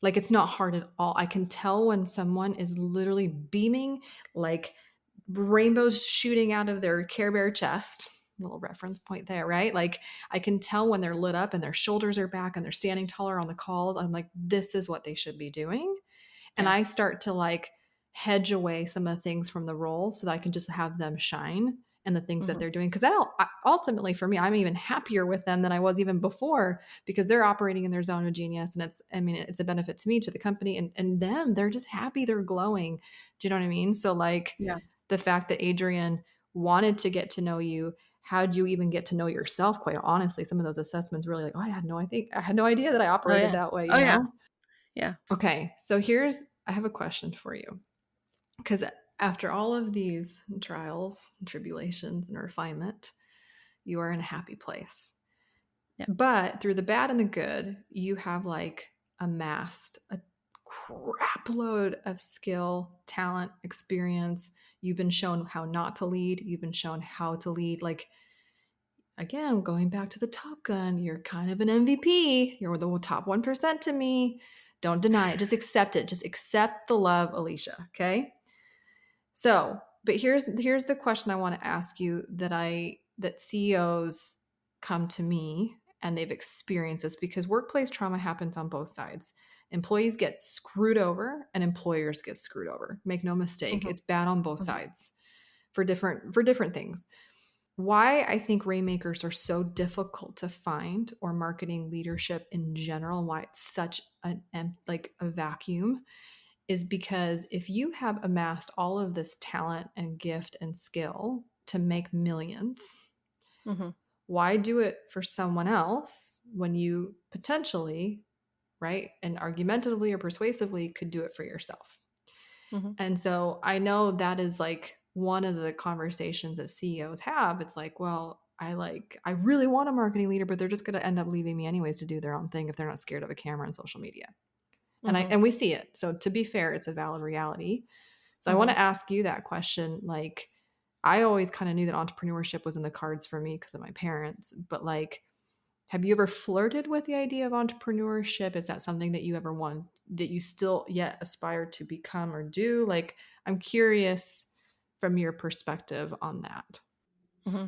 Speaker 1: Like, it's not hard at all. I can tell when someone is literally beaming, like rainbows shooting out of their Care Bear chest. Little reference point there, right? Like, I can tell when they're lit up and their shoulders are back and they're standing taller on the calls. I'm like, this is what they should be doing. And
Speaker 2: Yeah.
Speaker 1: I start to like hedge away some of the things from the role so that I can just have them shine and the things that
Speaker 2: Mm-hmm.
Speaker 1: they're doing. Because ultimately for me, I'm even happier with them than I was even before, because they're operating in their zone of genius. And it's a benefit to me, to the company, and them. They're just happy. They're glowing. Do you know what I mean? So like
Speaker 2: Yeah.
Speaker 1: the fact that Adrian wanted to get to know you, how'd you even get to know yourself? Quite honestly, some of those assessments really like, oh, I had no idea that I
Speaker 2: Oh
Speaker 1: operated
Speaker 2: yeah.
Speaker 1: that way,
Speaker 2: Oh yeah. Yeah.
Speaker 1: Okay, so I have a question for you. Because after all of these trials and tribulations and refinement, you are in a happy place.
Speaker 2: Yeah.
Speaker 1: But through the bad and the good, you have like amassed a crap load of skill, talent, experience. You've been shown how not to lead. You've been shown how to lead. Like, again, going back to the Top Gun, you're kind of an MVP. You're the top 1% to me. Don't deny it. Just accept it. Just accept the love, Alysha. Okay. So, but here's the question I want to ask you, that CEOs come to me and they've experienced this, because workplace trauma happens on both sides. Employees get screwed over and employers get screwed over. Make no mistake,
Speaker 2: Mm-hmm.
Speaker 1: it's bad on both
Speaker 2: Mm-hmm.
Speaker 1: sides for different things. Why I think rainmakers are so difficult to find, or marketing leadership in general, and why it's such like a vacuum, is because if you have amassed all of this talent and gift and skill to make millions,
Speaker 2: Mm-hmm.
Speaker 1: why do it for someone else when you potentially, right, and argumentatively or persuasively could do it for yourself?
Speaker 2: Mm-hmm.
Speaker 1: And so I know that is like one of the conversations that CEOs have. It's like, well, I really want a marketing leader, but they're just going to end up leaving me anyways to do their own thing if they're not scared of a camera and social media.
Speaker 2: Mm-hmm.
Speaker 1: And we see it. So to be fair, it's a valid reality. So I want
Speaker 2: Mm-hmm.
Speaker 1: to ask you that question. Like, I always kind of knew that entrepreneurship was in the cards for me because of my parents, but like, have you ever flirted with the idea of entrepreneurship? Is that something that you ever want, that you still yet aspire to become or do? Like, I'm curious from your perspective on that.
Speaker 2: Mm-hmm.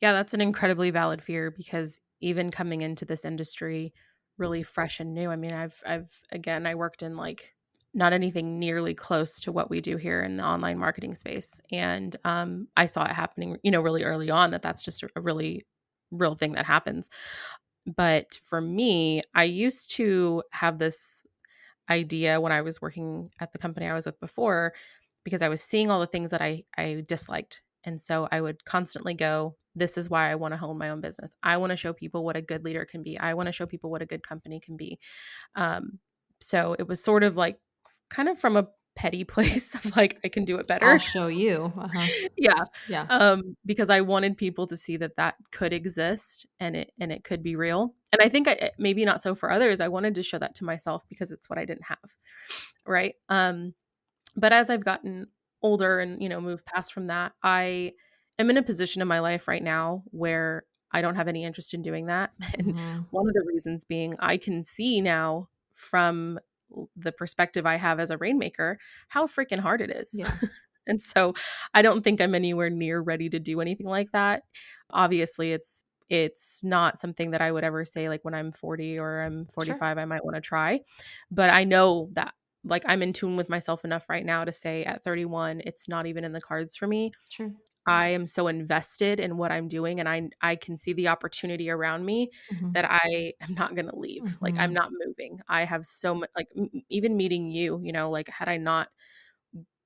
Speaker 2: Yeah, that's an incredibly valid fear, because even coming into this industry really fresh and new, I mean, again, I worked in like not anything nearly close to what we do here in the online marketing space. And I saw it happening, really early on, that's just a really real thing that happens. But for me, I used to have this idea when I was working at the company I was with before, because I was seeing all the things that I disliked. And so I would constantly go, this is why I want to own my own business. I want to show people what a good leader can be. I want to show people what a good company can be. Um, so it was sort of like kind of from a petty place of like, I can do it
Speaker 1: I'll
Speaker 2: better.
Speaker 1: show you. Uh-huh.
Speaker 2: Yeah.
Speaker 1: Yeah.
Speaker 2: Because I wanted people to see that could exist, and it could be real. And I think maybe not so for others. I wanted to show that to myself because it's what I didn't have. Right. But as I've gotten older and, moved past from that, I am in a position in my life right now where I don't have any interest in doing that. And
Speaker 1: Mm-hmm.
Speaker 2: one of the reasons being, I can see now from the perspective I have as a rainmaker how freaking hard it is.
Speaker 1: Yeah.
Speaker 2: And so I don't think I'm anywhere near ready to do anything like that. Obviously, it's not something that I would ever say like when I'm 40 or I'm
Speaker 1: Sure.
Speaker 2: 45 I might want to try. But I know that like I'm in tune with myself enough right now to say at 31 it's not even in the cards for me.
Speaker 1: Sure.
Speaker 2: I am so invested in what I'm doing and I can see the opportunity around me
Speaker 1: Mm-hmm.
Speaker 2: that I am not going to leave. Like I'm
Speaker 1: Mm-hmm.
Speaker 2: not moving. I have so much like even meeting you, like had I not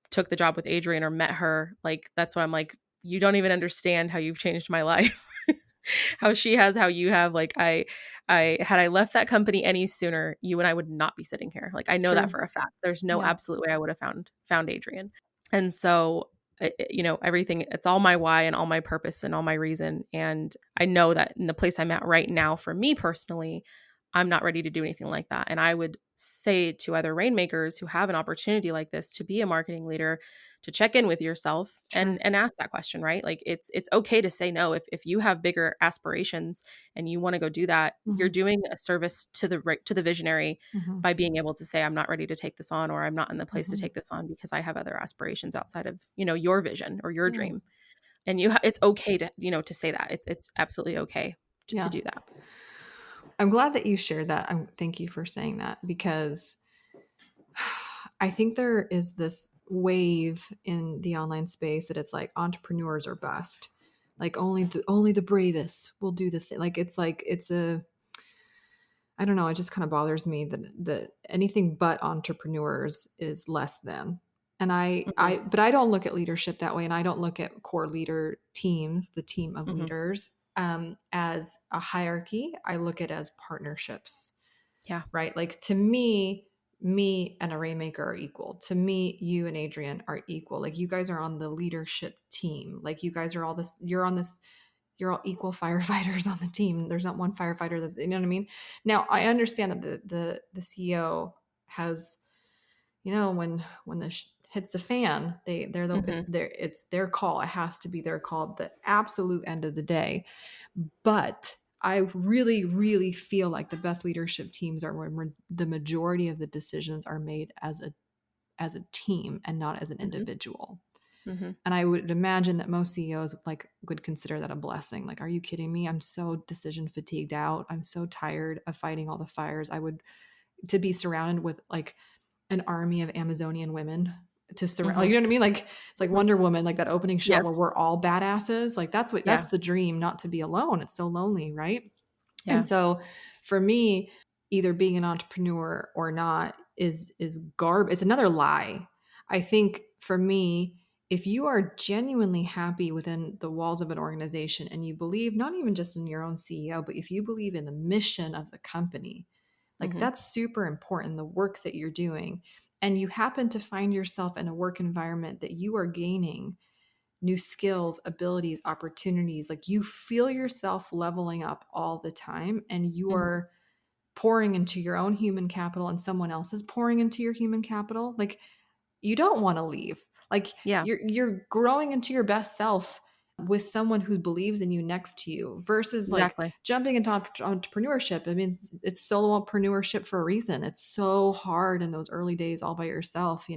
Speaker 2: took the job with Adrian or met her, like that's what I'm like, you don't even understand how you've changed my life. How she has, how you have. Like I had I left that company any sooner, you and I would not be sitting here. Like I know that
Speaker 1: True.
Speaker 2: for a fact. There's no
Speaker 1: Yeah.
Speaker 2: absolute way I would have found Adrian. And so everything, it's all my why and all my purpose and all my reason. And I know that in the place I'm at right now, for me personally, I'm not ready to do anything like that. And I would say to other rainmakers who have an opportunity like this to be a marketing leader, to check in with yourself
Speaker 1: Sure.
Speaker 2: and ask that question, right? Like it's okay to say no if you have bigger aspirations and you want to go do that. You're
Speaker 1: Mm-hmm.
Speaker 2: doing a service to the visionary
Speaker 1: Mm-hmm.
Speaker 2: by being able to say I'm not ready to take this on, or I'm not in the place to
Speaker 1: Mm-hmm.
Speaker 2: take this on because I have other aspirations outside of your vision or your
Speaker 1: Yeah.
Speaker 2: dream. And it's okay to to say that. It's absolutely okay to
Speaker 1: Yeah.
Speaker 2: do that.
Speaker 1: I'm glad that you shared that. Thank you for saying that, because I think there is this wave in the online space that it's like entrepreneurs are best. Like only the bravest will do the thing. Like it's a, I don't know, it just kind of bothers me that anything but entrepreneurs is less than. And
Speaker 2: Hmm.
Speaker 1: but I don't look at leadership that way, and I don't look at core leader teams, the team of
Speaker 2: Hmm.
Speaker 1: leaders, as a hierarchy. I look at it as partnerships,
Speaker 2: Yeah.
Speaker 1: right? Like to me and a Rainmaker are equal. To me, you and Adrian are equal. Like you guys are on the leadership team. Like you guys are all this, you're all equal firefighters on the team. There's not one firefighter that's, you know what I mean? Now I understand that the CEO has, when the hits the fan, they're the
Speaker 2: Hmm.
Speaker 1: it's their call. It has to be their call, the absolute end of the day. But I really, really feel like the best leadership teams are when the majority of the decisions are made as a team and not as an
Speaker 2: Hmm.
Speaker 1: individual.
Speaker 2: Hmm.
Speaker 1: And I would imagine that most CEOs would consider that a blessing. Like, are you kidding me? I'm so decision fatigued out. I'm so tired of fighting all the fires. I would to be surrounded with like an army of Amazonian women to surround, like,
Speaker 2: Hmm.
Speaker 1: you know what I mean? Like it's like
Speaker 2: Hmm.
Speaker 1: Wonder Woman, like that opening shot where
Speaker 2: Yes.
Speaker 1: we're all badasses. Like
Speaker 2: Yeah.
Speaker 1: that's the dream, not to be alone. It's so lonely, right? And
Speaker 2: Yeah.
Speaker 1: so for me, either being an entrepreneur or not is garbage. It's another lie. I think for me, if you are genuinely happy within the walls of an organization and you believe not even just in your own CEO, but if you believe in the mission of the company, like
Speaker 2: Hmm.
Speaker 1: that's super important, the work that you're doing. And you happen to find yourself in a work environment that you are gaining new skills, abilities, opportunities. Like you feel yourself leveling up all the time, and you
Speaker 2: Hmm.
Speaker 1: are pouring into your own human capital and someone else is pouring into your human capital. Like you don't want to leave. Like
Speaker 2: Yeah.
Speaker 1: you're growing into your best self with someone who believes in you next to you versus like
Speaker 2: Exactly.
Speaker 1: jumping into entrepreneurship. I mean, it's solopreneurship for a reason. It's so hard in those early days all by yourself,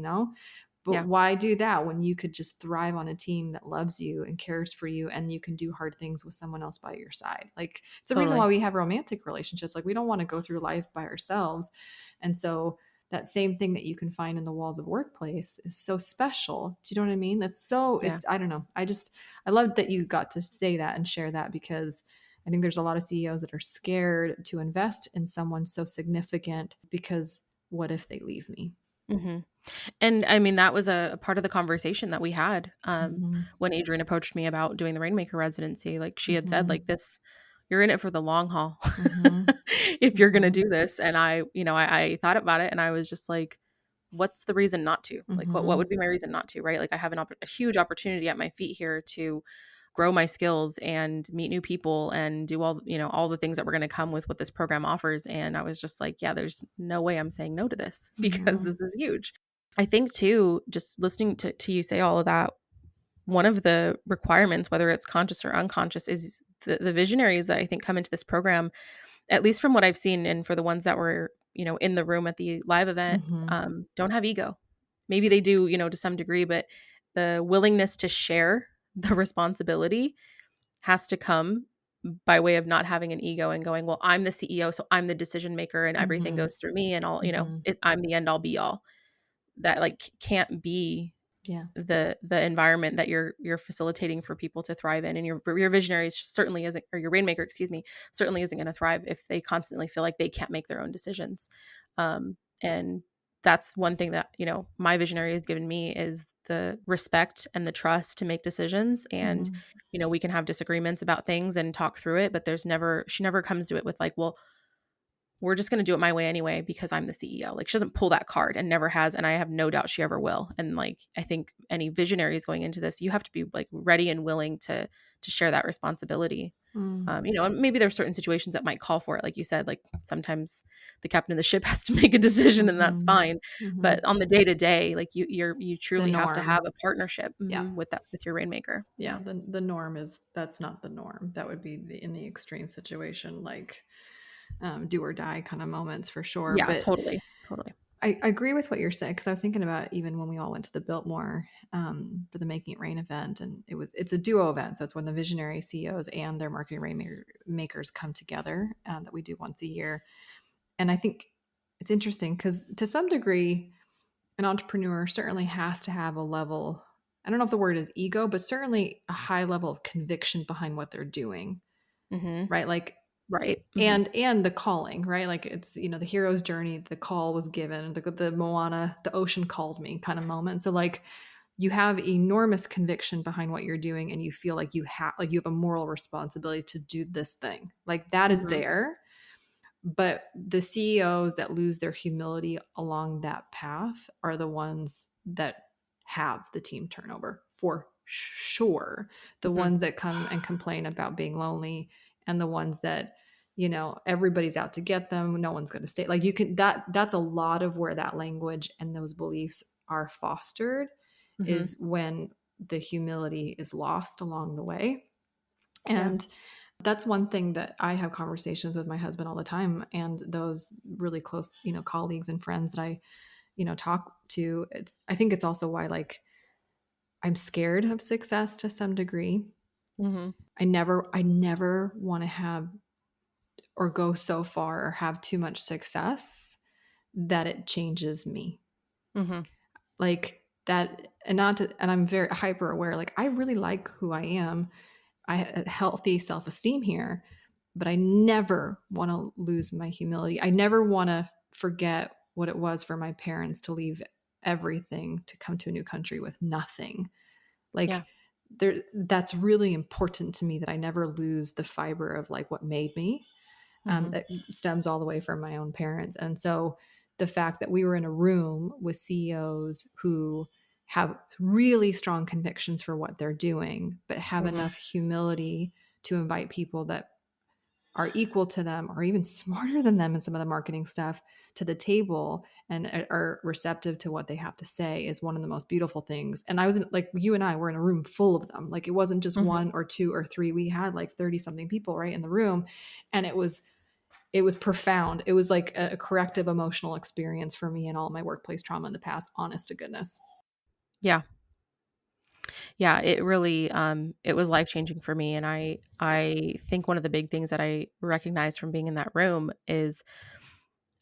Speaker 1: but
Speaker 2: Yeah.
Speaker 1: why do that when you could just thrive on a team that loves you and cares for you, and you can do hard things with someone else by your side? Like it's the reason why
Speaker 2: Totally.
Speaker 1: we have romantic relationships. Like we don't want to go through life by ourselves. And so that same thing that you can find in the walls of workplace is so special. Do you know what I mean? That's so
Speaker 2: Yeah.
Speaker 1: it's I don't know. I love that you got to say that and share that, because I think there's a lot of CEOs that are scared to invest in someone so significant because what if they leave me?
Speaker 2: Hmm. And I mean, that was a part of the conversation that we had
Speaker 1: Mhm.
Speaker 2: when Adrian approached me about doing the Rainmaker residency. Like she had said, like
Speaker 1: Mhm.
Speaker 2: this, you're in it for the long haul
Speaker 1: Mhm.
Speaker 2: if you're going to
Speaker 1: Mhm.
Speaker 2: do this. And I thought about it and I was just like, what's the reason not to? Like, what
Speaker 1: Mhm.
Speaker 2: would be my reason not to? Right? Like, I have a huge opportunity at my feet here to grow my skills and meet new people and do all the things that we're going to come with what this program offers. And I was just like, yeah, there's no way I'm saying no to this because
Speaker 1: Mhm.
Speaker 2: this is huge. I think too, just listening to you say all of that, one of the requirements, whether it's conscious or unconscious, is the visionaries that I think come into this program, at least from what I've seen, and for the ones that were, in the room at the live event,
Speaker 1: Mhm.
Speaker 2: don't have ego. Maybe they do, to some degree, but the willingness to share the responsibility has to come by way of not having an ego and going, well, I'm the CEO, so I'm the decision maker and everything
Speaker 1: Mhm.
Speaker 2: goes through me and all,
Speaker 1: Mhm.
Speaker 2: I'm the end all be all. That like can't be
Speaker 1: Yeah.
Speaker 2: the environment that you're facilitating for people to thrive in. And your visionary certainly isn't, or your rainmaker, excuse me, certainly isn't going to thrive if they constantly feel like they can't make their own decisions. And that's one thing that, my visionary has given me is the respect and the trust to make decisions. And,
Speaker 1: Mhm.
Speaker 2: we can have disagreements about things and talk through it, but she never comes to it with like, well, we're just going to do it my way anyway because I'm the CEO. Like, she doesn't pull that card and never has, and I have no doubt she ever will. And like, I think any visionaries going into this, you have to be like ready and willing to share that responsibility.
Speaker 1: Mm.
Speaker 2: And maybe there's certain situations that might call for it. Like you said, like sometimes the captain of the ship has to make a decision and that's
Speaker 1: Mhm.
Speaker 2: fine.
Speaker 1: Mhm.
Speaker 2: But on the day to day, like you
Speaker 1: The
Speaker 2: truly have to have
Speaker 1: norm.
Speaker 2: a partnership
Speaker 1: Yeah.
Speaker 2: with your rainmaker.
Speaker 1: Yeah, the norm is that's not the norm. That would be in the extreme situation, like do or die kind of moments for sure.
Speaker 2: Yeah,
Speaker 1: But
Speaker 2: totally. Totally.
Speaker 1: I agree with what you're saying because I was thinking about even when we all went to the Biltmore for the Making It Rain event, and it's a duo event, so it's when the visionary CEOs and their marketing rainmakers come together that we do once a year, and I think it's interesting because to some degree, an entrepreneur certainly has to have a level. I don't know if the word is ego, but certainly a high level of conviction behind what they're doing,
Speaker 2: Mm-hmm.
Speaker 1: right? Like
Speaker 2: Right. Mm-hmm.
Speaker 1: and the calling, right? Like it's the hero's journey, the call was given, the Moana, the ocean called me kind of moment. So like you have enormous conviction behind what you're doing and you feel like you have a moral responsibility to do this thing. Like that is
Speaker 2: Mm-hmm.
Speaker 1: there. But the CEOs that lose their humility along that path are the ones that have the team turnover for sure. The
Speaker 2: Mm-hmm.
Speaker 1: ones that come and complain about being lonely and the ones that, everybody's out to get them. No one's going to stay. Like that's a lot of where that language and those beliefs are fostered
Speaker 2: Mm-hmm.
Speaker 1: is when the humility is lost along the way.
Speaker 2: Yeah.
Speaker 1: And that's one thing that I have conversations with my husband all the time and those really close, colleagues and friends that I, talk to. I think it's also why like I'm scared of success to some degree.
Speaker 2: Mm-hmm.
Speaker 1: I never want to have or go so far or have too much success that it changes me.
Speaker 2: Mm-hmm.
Speaker 1: Like that and I'm very hyper aware like I really like who I am. I have healthy self-esteem here, but I never want to lose my humility. I never want to forget what it was for my parents to leave everything to come to a new country with nothing.
Speaker 2: Yeah.
Speaker 1: Like that's really important to me that I never lose the fiber of like what made me.
Speaker 2: Mm-hmm.
Speaker 1: That stems all the way from my own parents. And so the fact that we were in a room with CEOs who have really strong convictions for what they're doing, but have
Speaker 2: Mm-hmm.
Speaker 1: enough humility to invite people that are equal to them or even smarter than them in some of the marketing stuff to the table and are receptive to what they have to say is one of the most beautiful things. And I was like, you and I were in a room full of them. Like it wasn't just
Speaker 2: Mm-hmm.
Speaker 1: one or two or three. We had like 30 something people right in the room. And it was profound. It was like a corrective emotional experience for me and all my workplace trauma in the past, honest to goodness.
Speaker 2: Yeah. Yeah, it really it was life-changing for me, and I think one of the big things that I recognized from being in that room is,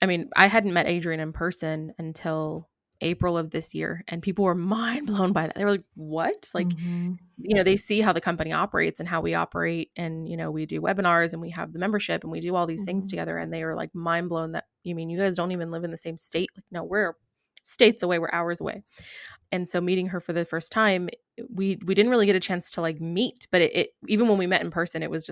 Speaker 2: I mean, I hadn't met Adrian in person until April of this year, and people were mind blown by that. They were like, "What?" Like,
Speaker 1: Mm-hmm.
Speaker 2: they see how the company operates and how we operate, and we do webinars and we have the membership and we do all these things
Speaker 1: Mm-hmm.
Speaker 2: together, and they were like mind blown that, you mean you guys don't even live in the same state? Like, no, we're states away, we're hours away. And so meeting her for the first time, we didn't really get a chance to like meet, but it even when we met in person, it was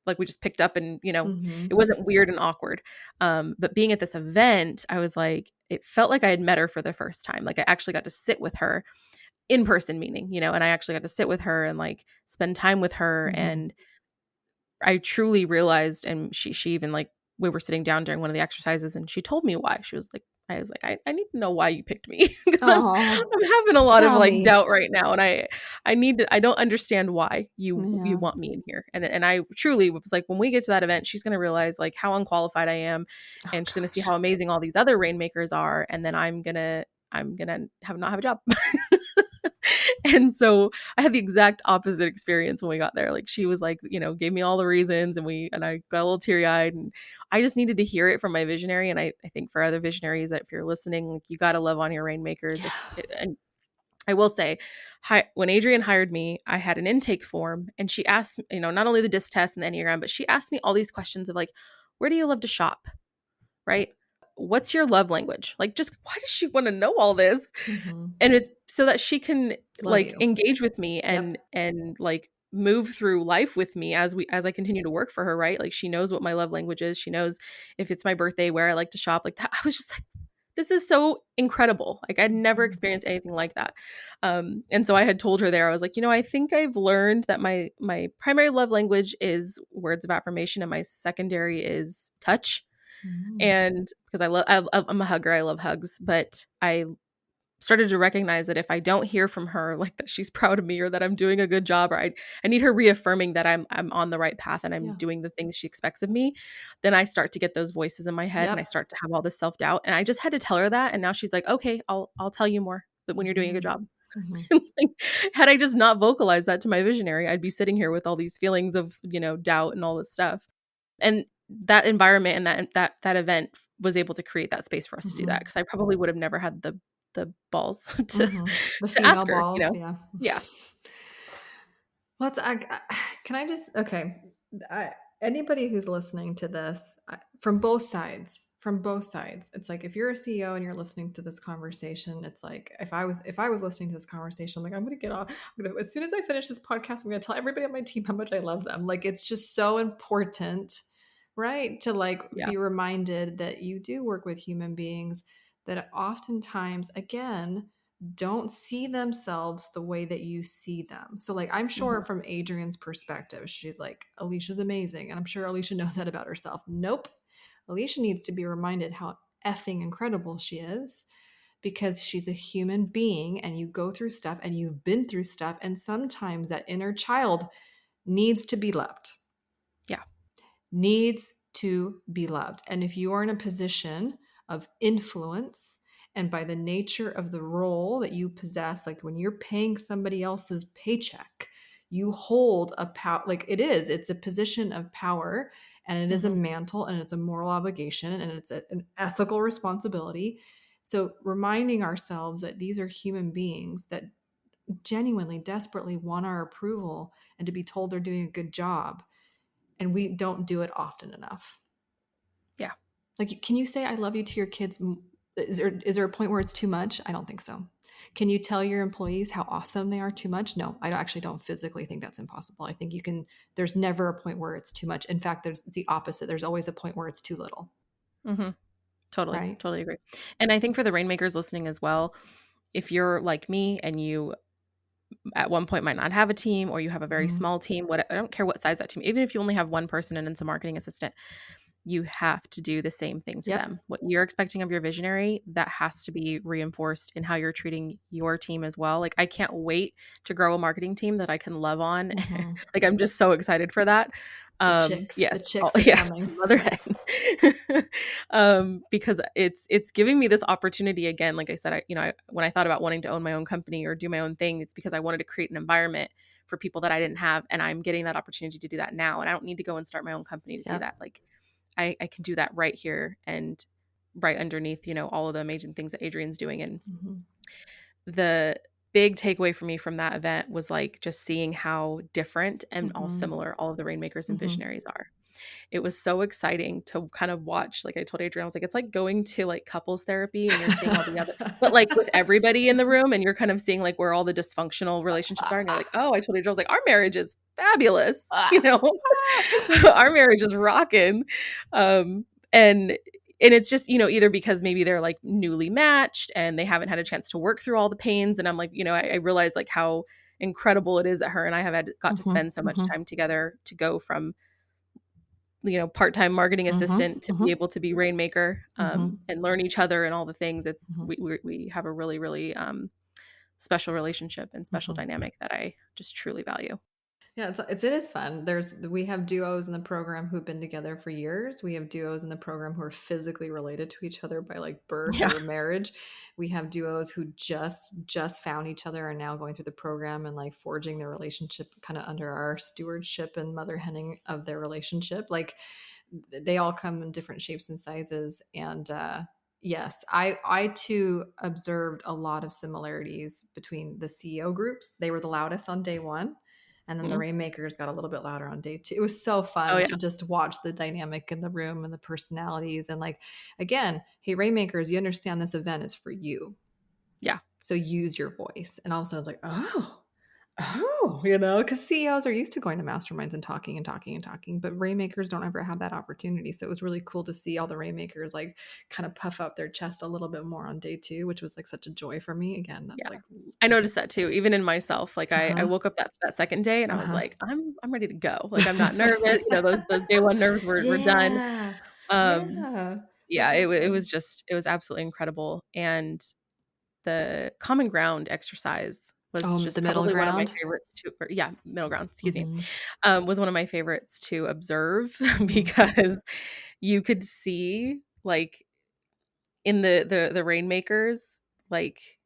Speaker 2: like we just picked up and
Speaker 1: Mm-hmm.
Speaker 2: it wasn't weird and awkward. But being at this event, I was like, it felt like I had met her for the first time. Like I actually got to sit with her in person, meaning, and I actually got to sit with her and like spend time with her.
Speaker 1: Mm-hmm.
Speaker 2: And I truly realized, and she even like, we were sitting down during one of the exercises and she told me why. She was like, I was like, I need to know why you picked me because
Speaker 1: Oh,
Speaker 2: I'm having a lot of
Speaker 1: tell
Speaker 2: like
Speaker 1: me.
Speaker 2: doubt right now, and I don't understand why you
Speaker 1: Yeah.
Speaker 2: want me in here, and I truly was like, when we get to that event, she's gonna realize like how unqualified I am,
Speaker 1: Oh
Speaker 2: and she's gonna see
Speaker 1: gosh.
Speaker 2: how amazing all these other rainmakers are, and then I'm gonna not have a job. And so I had the exact opposite experience when we got there. Like she was like, gave me all the reasons, and I got a little teary eyed, and I just needed to hear it from my visionary. And I think for other visionaries that if you're listening, like you got to love on your rainmakers. And I will say, when Adrienne hired me, I had an intake form, and she asked, not only the DISC test and the Enneagram, but she asked me all these questions of like, where do you love to shop? Right? What's your love language? Like, just why does she want to know all this?
Speaker 1: Mm-hmm.
Speaker 2: And it's so that she can
Speaker 1: Love
Speaker 2: like
Speaker 1: you.
Speaker 2: engage with me and
Speaker 1: Yep.
Speaker 2: and like move through life with me as I continue to work for her, right? Like she knows what my love language is. She knows if it's my birthday where I like to shop. Like that. I was just like, this is so incredible. Like I'd never experienced anything like that. And so I had told her there, I was like, I think I've learned that my primary love language is words of affirmation and my secondary is touch.
Speaker 1: Mm-hmm.
Speaker 2: And because I'm a hugger, I love hugs, but I started to recognize that if I don't hear from her, like that she's proud of me or that I'm doing a good job, or I need her reaffirming that I'm on the right path and I'm
Speaker 1: Yeah.
Speaker 2: doing the things she expects of me, then I start to get those voices in my head and I
Speaker 1: Yep.
Speaker 2: start to have all this self-doubt. And I just had to tell her that. And now she's like, okay, I'll tell you more, but when you're doing a good job.
Speaker 1: Mm-hmm.
Speaker 2: Like, had I just not vocalized that to my visionary, I'd be sitting here with all these feelings of, doubt and all this stuff. And that environment and that event was able to create that space for us to do that, because I probably would have never had the balls to
Speaker 1: Mm-hmm. The
Speaker 2: to ask
Speaker 1: female
Speaker 2: her,
Speaker 1: balls, yeah.
Speaker 2: Yeah.
Speaker 1: Let's. Can I just? Okay. Anybody who's listening to this from both sides, it's like if you're a CEO and you're listening to this conversation, it's like if I was listening to this conversation, I'm like, I'm gonna get off. As soon as I finish this podcast, I'm gonna tell everybody on my team how much I love them. Like it's just so important, right? To like
Speaker 2: Yeah.
Speaker 1: be reminded that you do work with human beings that oftentimes, again, don't see themselves the way that you see them. So like I'm sure
Speaker 2: Mhm.
Speaker 1: from Adrienne's perspective, she's like, Alysha's amazing. And I'm sure Alysha knows that about herself. Nope. Alysha needs to be reminded how effing incredible she is because she's a human being and you go through stuff and you've been through stuff. And sometimes that inner child needs to be loved,
Speaker 2: Yeah.
Speaker 1: needs to be loved. And if you are in a position of influence, and by the nature of the role that you possess, like when you're paying somebody else's paycheck, you hold a power, like it's a position of power, and it is a
Speaker 2: Mhm.
Speaker 1: mantle, and it's a moral obligation, and it's an ethical responsibility. So reminding ourselves that these are human beings that genuinely, desperately want our approval and to be told they're doing a good job, and we don't do it often enough.
Speaker 2: Yeah.
Speaker 1: Like, can you say I love you to your kids? Is there a point where it's too much? I don't think so. Can you tell your employees how awesome they are too much? No, I actually don't physically think that's impossible. I think you can, there's never a point where it's too much. In fact, it's the opposite. There's always a point where it's too little,
Speaker 2: Mhm. Totally.
Speaker 1: right?
Speaker 2: Totally agree. And I think for the rainmakers listening as well, if you're like me and you at one point might not have a team, or you have a very
Speaker 1: Mhm.
Speaker 2: small team, I don't care what size that team, even if you only have one person and it's a marketing assistant, you have to do the same thing to
Speaker 1: Yep.
Speaker 2: them. What you're expecting of your visionary, that has to be reinforced in how you're treating your team as well. Like I can't wait to grow a marketing team that I can love on.
Speaker 1: Mhm.
Speaker 2: Like I'm just so excited for that.
Speaker 1: The
Speaker 2: Yes.
Speaker 1: chicks are
Speaker 2: Yes,
Speaker 1: coming.
Speaker 2: mother hen. Because it's giving me this opportunity again. Like I said, when I thought about wanting to own my own company or do my own thing, it's because I wanted to create an environment for people that I didn't have, and I'm getting that opportunity to do that now. And I don't need to go and start my own company to do
Speaker 1: Yep.
Speaker 2: that. Like I can do that right here and right underneath, all of the amazing things that Adrienne's doing. And
Speaker 1: Mhm.
Speaker 2: the big takeaway for me from that event was like just seeing how different and all
Speaker 1: Mhm.
Speaker 2: similar all of the rainmakers and
Speaker 1: Mhm.
Speaker 2: visionaries are. It was so exciting to kind of watch. Like I told Adrienne, I was like, it's like going to like couples therapy and you're seeing all the other, but like with everybody in the room, and you're kind of seeing like where all the dysfunctional relationships are. And you're like, oh, I told Adrienne, I was like, our marriage is fabulous. Our marriage is rocking. And it's just, either because maybe they're like newly matched and they haven't had a chance to work through all the pains. And I'm like, I realize like how incredible it is that her and I have got to
Speaker 1: Mhm.
Speaker 2: spend so much
Speaker 1: Mhm.
Speaker 2: time together to go from part-time marketing
Speaker 1: Mhm.
Speaker 2: assistant to be
Speaker 1: Mhm.
Speaker 2: able to be rainmaker,
Speaker 1: Mhm.
Speaker 2: and learn each other and all the things. It's
Speaker 1: Mhm.
Speaker 2: we have a really really special relationship and special
Speaker 1: Mhm.
Speaker 2: dynamic that I just truly value.
Speaker 1: Yeah, it is fun. We have duos in the program who've been together for years. We have duos in the program who are physically related to each other by like birth
Speaker 2: Yeah.
Speaker 1: or marriage. We have duos who just found each other and now going through the program and like forging their relationship kind of under our stewardship and mother henning of their relationship. Like they all come in different shapes and sizes. And yes, I too observed a lot of similarities between the CEO groups. They were the loudest on day one. And then the
Speaker 2: Mhm.
Speaker 1: Rainmakers got a little bit louder on day two. It was so
Speaker 2: Oh,
Speaker 1: fun
Speaker 2: yeah.
Speaker 1: to just watch the dynamic in the room and the personalities. And like, again, hey, Rainmakers, you understand this event is for you.
Speaker 2: Yeah.
Speaker 1: So use your voice. And all of a sudden it's like, because CEOs are used to going to masterminds and talking and talking and talking, but Rainmakers don't ever have that opportunity. So it was really cool to see all the Rainmakers like kind of puff up their chest a little bit more on day two, which was like such a joy for me. Again, that's
Speaker 2: Yeah.
Speaker 1: like,
Speaker 2: I noticed that too, even in myself. Like I
Speaker 1: uh-huh,
Speaker 2: woke up that second day and I was
Speaker 1: uh-huh.
Speaker 2: like, I'm ready to go. Like I'm not nervous. Those day one nerves were done.
Speaker 1: Yeah.
Speaker 2: Um,
Speaker 1: Yeah. That's
Speaker 2: yeah, it
Speaker 1: awesome.
Speaker 2: was just it was absolutely incredible. And the common ground exercise was
Speaker 1: Oh,
Speaker 2: just
Speaker 1: the middle
Speaker 2: probably one of my
Speaker 1: ground.
Speaker 2: favorites to or yeah, middle ground, excuse me.
Speaker 1: Mhm.
Speaker 2: Was one of my favorites to observe
Speaker 1: Mhm.
Speaker 2: because you could see like in the Rainmakers, like,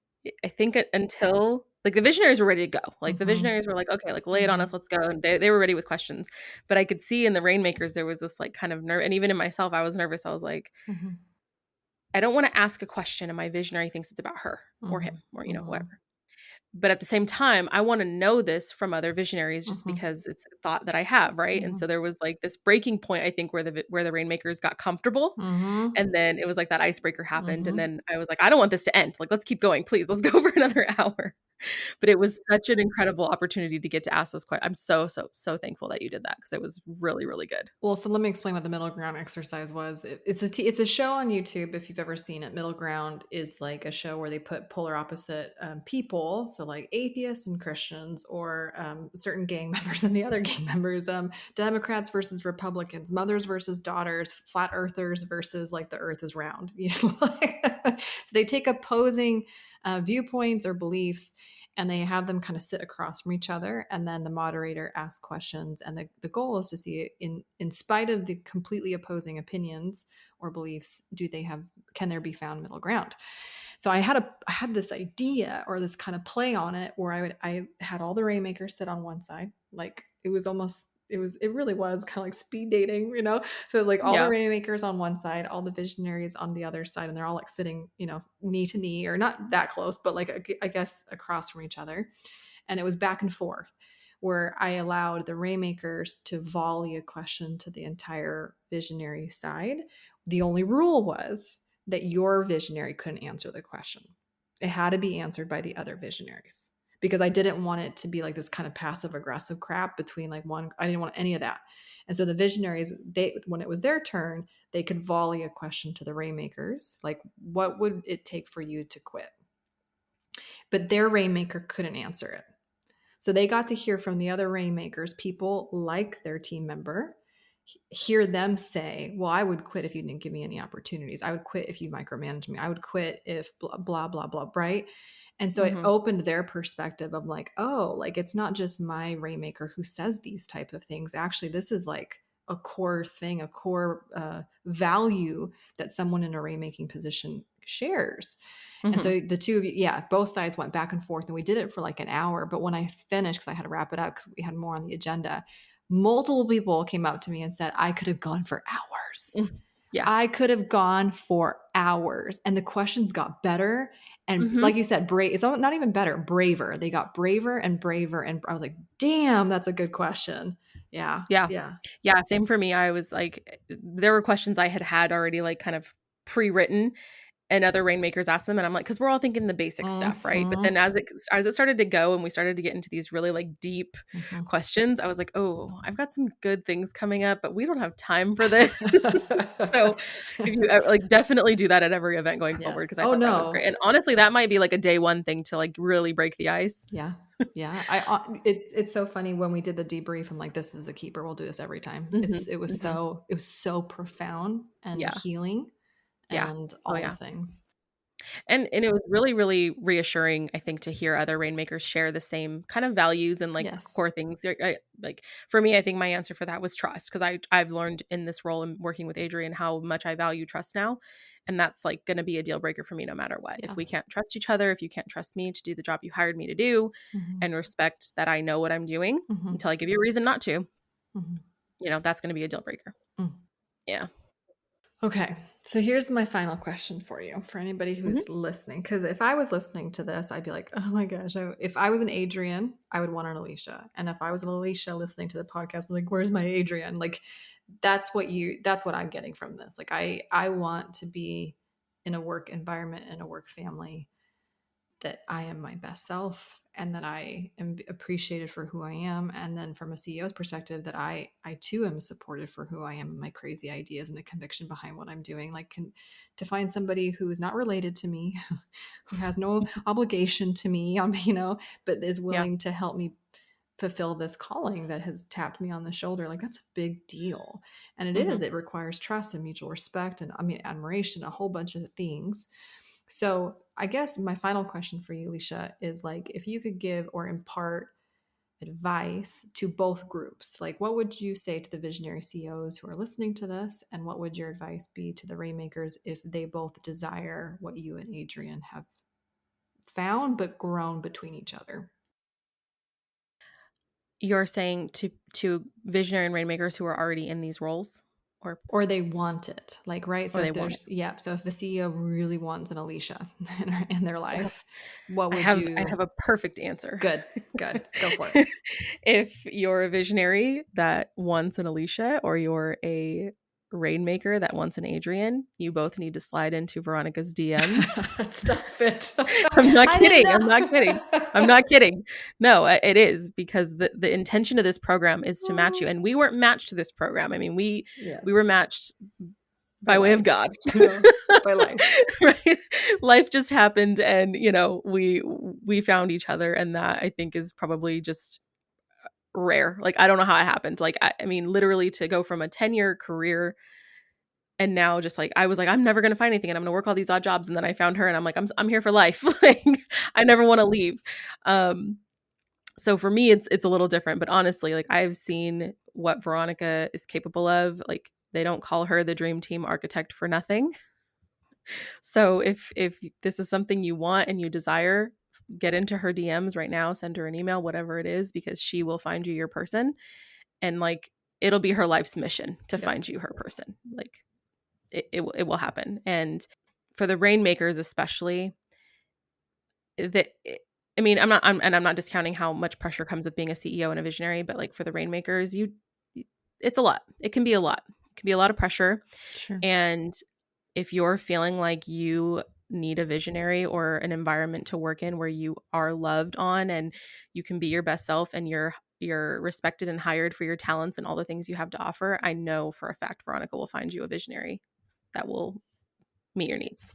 Speaker 2: I think until like, the visionaries were ready to go. Like, the
Speaker 1: Mhm.
Speaker 2: visionaries were like, "Okay, like, lay it on us,
Speaker 1: Mhm.
Speaker 2: let's go," and they were ready with questions. But I could see in the Rainmakers, there was this, like, kind of nerve and even in myself, I was nervous. I was like,
Speaker 1: Mhm.
Speaker 2: "I don't wanna ask a question and my visionary thinks it's about her or him
Speaker 1: Mhm.
Speaker 2: or,
Speaker 1: Mhm.
Speaker 2: whatever." But at the same time, I wanna know this from other visionaries just
Speaker 1: Mhm.
Speaker 2: because it's a thought that I have, right? And so
Speaker 1: Mhm.
Speaker 2: there was, like, this breaking point, I think, where the Rainmakers got comfortable,
Speaker 1: Mhm.
Speaker 2: and then it was like that icebreaker happened, and
Speaker 1: Mhm.
Speaker 2: then I was like, "I don't want this to end. Like, let's keep going, please. Let's go for another hour." But it was such an incredible opportunity to get to ask those questions. I'm so, so, so thankful that you did that because it was really, really good.
Speaker 1: Well, so let me explain what the middle ground exercise was. It's a show on YouTube if you've ever seen it. Middle ground is like a show where they put polar opposite people, so like atheists and Christians, or certain gang members and the other gang members, Democrats versus Republicans, mothers versus daughters, flat earthers versus like the Earth is round. So they take opposing viewpoints or beliefs and they have them kind of sit across from each other, and then the moderator asks questions, and the goal is to see, in spite of the completely opposing opinions or beliefs, can there be found middle ground. So I had this idea or this kind of play on it where I had all the Rainmakers sit on one side. Like it really was kind of like speed dating, So like all the
Speaker 2: Yeah.
Speaker 1: Rainmakers on one side, all the visionaries on the other side, and they're all like sitting, knee to knee, or not that close, but like I guess across from each other. And it was back and forth where I allowed the Rainmakers to volley a question to the entire visionary side. The only rule was that your visionary couldn't answer the question. It had to be answered by the other visionaries because I didn't want it to be like this kind of passive aggressive crap between like one. I didn't want any of that. And so the visionaries, when it was their turn, they could volley a question to the Rainmakers, like, what would it take for you to quit? But their Rainmaker couldn't answer it. So they got to hear from the other Rainmakers, people like their team member, hear them say, well, I would quit if you didn't give me any opportunities. I would quit if you micromanaged me. I would quit if blah, blah, blah, blah, right? And so it
Speaker 2: Mhm.
Speaker 1: opened their perspective of like, oh, like it's not just my Rainmaker who says these type of things. Actually, this is like a core thing, a core value that someone in a Rainmaking position shares. And
Speaker 2: Mhm.
Speaker 1: so the two of you, yeah, both sides went back and forth, and we did it for like an hour. But when I finished, because I had to wrap it up because we had more on the agenda, multiple people came up to me and said, I could have gone for hours.
Speaker 2: Mm. Yeah.
Speaker 1: I could have gone for hours. And the questions got better. And
Speaker 2: Mhm.
Speaker 1: like you said, brave, it's not even better, braver. They got braver and braver. And I was like, damn, that's a good question. Yeah.
Speaker 2: Yeah.
Speaker 1: Yeah.
Speaker 2: Yeah, same for me. I was like there were questions I had already, like, kind of pre-written and other Rainmakers asked them, and I'm like, because 'cause we're all thinking the basic stuff, right? But
Speaker 1: Mm-hmm.
Speaker 2: then as it started to go and we started to get into these really, like, deep
Speaker 1: Mm-hmm.
Speaker 2: questions, I was like, "Oh, I've got some good things coming up, but we don't have time for this." So, if you like, definitely do that at every event going forward
Speaker 1: Yes.
Speaker 2: because I
Speaker 1: Oh,
Speaker 2: thought that was great.
Speaker 1: no.
Speaker 2: And honestly, that might be, like, a day 1 thing to, like, really break the ice.
Speaker 1: Yeah. Yeah. It's so funny when we did the debrief. I'm like, this is a keeper. We'll do this every time.
Speaker 2: Mhm, mhm.
Speaker 1: It was so profound and
Speaker 2: Yeah,
Speaker 1: healing
Speaker 2: yeah.
Speaker 1: and
Speaker 2: Oh,
Speaker 1: all the
Speaker 2: yeah.
Speaker 1: things.
Speaker 2: And it was really, really reassuring, I think, to hear other Rainmakers share the same kind of values and like
Speaker 1: Yes.
Speaker 2: core things. Like for me, I think my answer for that was trust, because I've learned in this role and working with Adrian how much I value trust now. And that's like going to be a deal breaker for me no matter what.
Speaker 1: Yeah.
Speaker 2: If we can't trust each other, if you can't trust me to do the job you hired me to do, and respect that I know what I'm doing until I give you a reason not to, that's going to be a deal breaker. Yeah.
Speaker 1: Okay, so here's my final question for you, for anybody who's listening. Because if I was listening to this, I'd be like, oh my gosh, if I was an Adrian, I would want an Alysha. And if I was an Alysha listening to the podcast, I'm like, where's my Adrian? Like, that's what I'm getting from this. Like, I want to be in a work environment, in a work family, that I am my best self and that I am appreciated for who I am. And then from a CEO's perspective, that I too am supported for who I am and my crazy ideas and the conviction behind what I'm doing. Like to find somebody who is not related to me, who has no obligation to me, but is willing to help me fulfill this calling that has tapped me on the shoulder. Like, that's a big deal. And it requires trust and mutual respect and admiration, a whole bunch of things. So I guess my final question for you, Alysha, is like, if you could give or impart advice to both groups, like what would you say to the visionary CEOs who are listening to this? And what would your advice be to the Rainmakers if they both desire what you and Adrian have found, but grown between each other?
Speaker 2: You're saying to visionary and Rainmakers who are already in these roles?
Speaker 1: Or they want it, like, right? So
Speaker 2: Or
Speaker 1: if
Speaker 2: they want it.
Speaker 1: so if the CEO really wants an Alysha in their life, what
Speaker 2: I
Speaker 1: would
Speaker 2: have
Speaker 1: you?
Speaker 2: a perfect answer.
Speaker 1: Good. Go for it.
Speaker 2: If you're a visionary that wants an Alysha, or you're a Rainmaker that wants an Adrian, you both need to slide into Veronica's DMs.
Speaker 1: Stop it.
Speaker 2: I'm not
Speaker 1: I
Speaker 2: kidding.
Speaker 1: didn't
Speaker 2: I'm not kidding. I'm not kidding. No, it is, because the intention of this program is to match you. And we weren't matched to this program. I mean, we were matched by way of God.
Speaker 1: By life.
Speaker 2: Right? Life just happened, and we found each other, and that, I think, is probably just rare. Like, I don't know how it happened. Like, I mean, literally, to go from a 10-year career, and now just like, I was like, I'm never going to find anything and I'm going to work all these odd jobs. And then I found her and I'm like, I'm here for life. Like, I never want to leave. So for me, it's a little different, but honestly, like, I've seen what Veronica is capable of. Like, they don't call her the dream team architect for nothing. So if this is something you want and you desire, get into her DMs right now, send her an email, whatever it is, because she will find you your person. And like, it'll be her life's mission to find you her person. Like, it will happen. And for the Rainmakers especially, I'm not discounting how much pressure comes with being a CEO and a visionary, but like, for the Rainmakers, it's a lot. It can be a lot. It can be a lot of pressure.
Speaker 1: Sure.
Speaker 2: And if you're feeling like you need a visionary or an environment to work in where you are loved on and you can be your best self and you're respected and hired for your talents and all the things you have to offer, I know for a fact Veronica will find you a visionary that will meet your needs.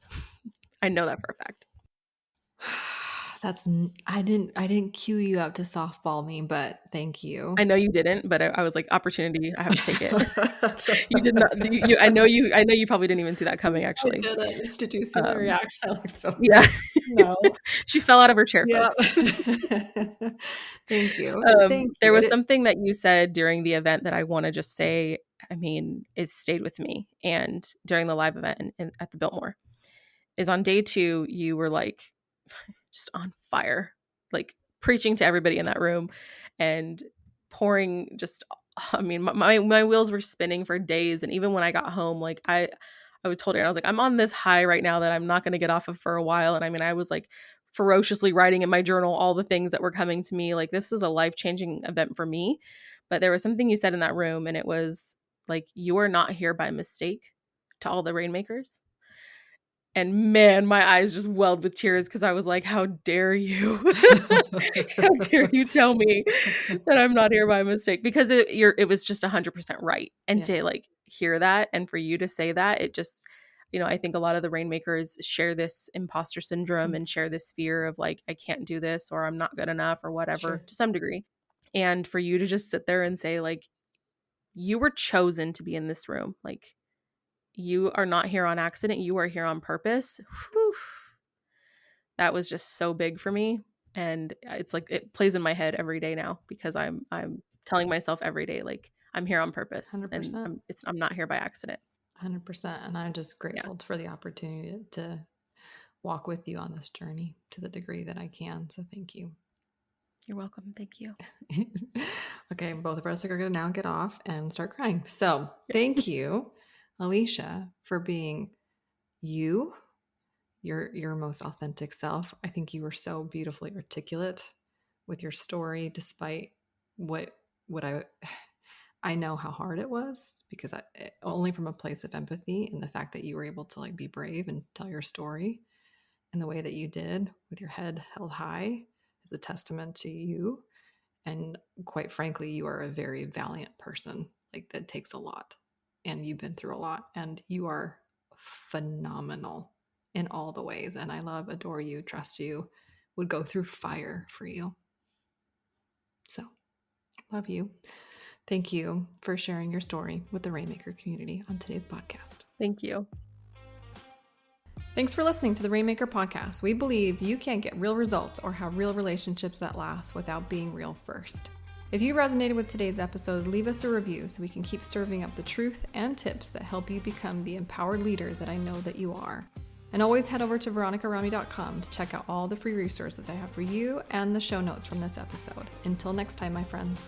Speaker 2: I know that for a fact.
Speaker 1: I didn't cue you up to softball me, but thank you.
Speaker 2: I know you didn't, but I was like, opportunity, I have to take it. You did not. I know you probably didn't even see that coming, actually.
Speaker 1: I didn't. Did you see my reaction?
Speaker 2: Yeah.
Speaker 1: No.
Speaker 2: She fell out of her chair,
Speaker 1: Yeah.
Speaker 2: folks.
Speaker 1: Thank you.
Speaker 2: There was something that you said during the event that I want to just say, I mean, it stayed with me. And during the live event at the Biltmore, is on day 2, you were like, just on fire, like preaching to everybody in that room and pouring just, I mean, my wheels were spinning for days. And even when I got home, like I told her, I was like, I'm on this high right now that I'm not going to get off of for a while. And I mean, I was like ferociously writing in my journal all the things that were coming to me. Like, this was a life-changing event for me. But there was something you said in that room, and it was like, you are not here by mistake, to all the Rainmakers. And man, my eyes just welled with tears, because I was like, how dare you? How dare you tell me that I'm not here by mistake? Because it was just 100% right. And to like hear that, and for you to say that, it just, I think a lot of the Rainmakers share this imposter syndrome and share this fear of like, I can't do this, or I'm not good enough, or whatever, to some degree. And for you to just sit there and say, like, you were chosen to be in this room. Like, you are not here on accident. You are here on purpose. Whew. that was just so big for me. And it's like it plays in my head every day now, because I'm telling myself every day, like, I'm here on purpose,
Speaker 1: 100%.
Speaker 2: and I'm not here by accident.
Speaker 1: 100%. And I'm just
Speaker 2: Yeah.
Speaker 1: grateful for the opportunity to walk with you on this journey to the degree that I can. So thank you.
Speaker 2: You're welcome. Thank you.
Speaker 1: Okay, both of us are going to now get off and start crying. So thank you, Alysha, for being you, your most authentic self. I think you were so beautifully articulate with your story, despite what I know how hard it was, because only from a place of empathy, and the fact that you were able to like be brave and tell your story in the way that you did with your head held high is a testament to you. And quite frankly, you are a very valiant person. Like, that takes a lot, and you've been through a lot, and you are phenomenal in all the ways. And I love, adore you, trust you, would go through fire for you. So love you. Thank you for sharing your story with the Rainmaker community on today's podcast.
Speaker 2: Thank you.
Speaker 1: Thanks for listening to the Rainmaker podcast. We believe you can't get real results or have real relationships that last without being real first. If you resonated with today's episode, leave us a review so we can keep serving up the truth and tips that help you become the empowered leader that I know that you are. And always head over to veronicarami.com to check out all the free resources I have for you and the show notes from this episode. Until next time, my friends.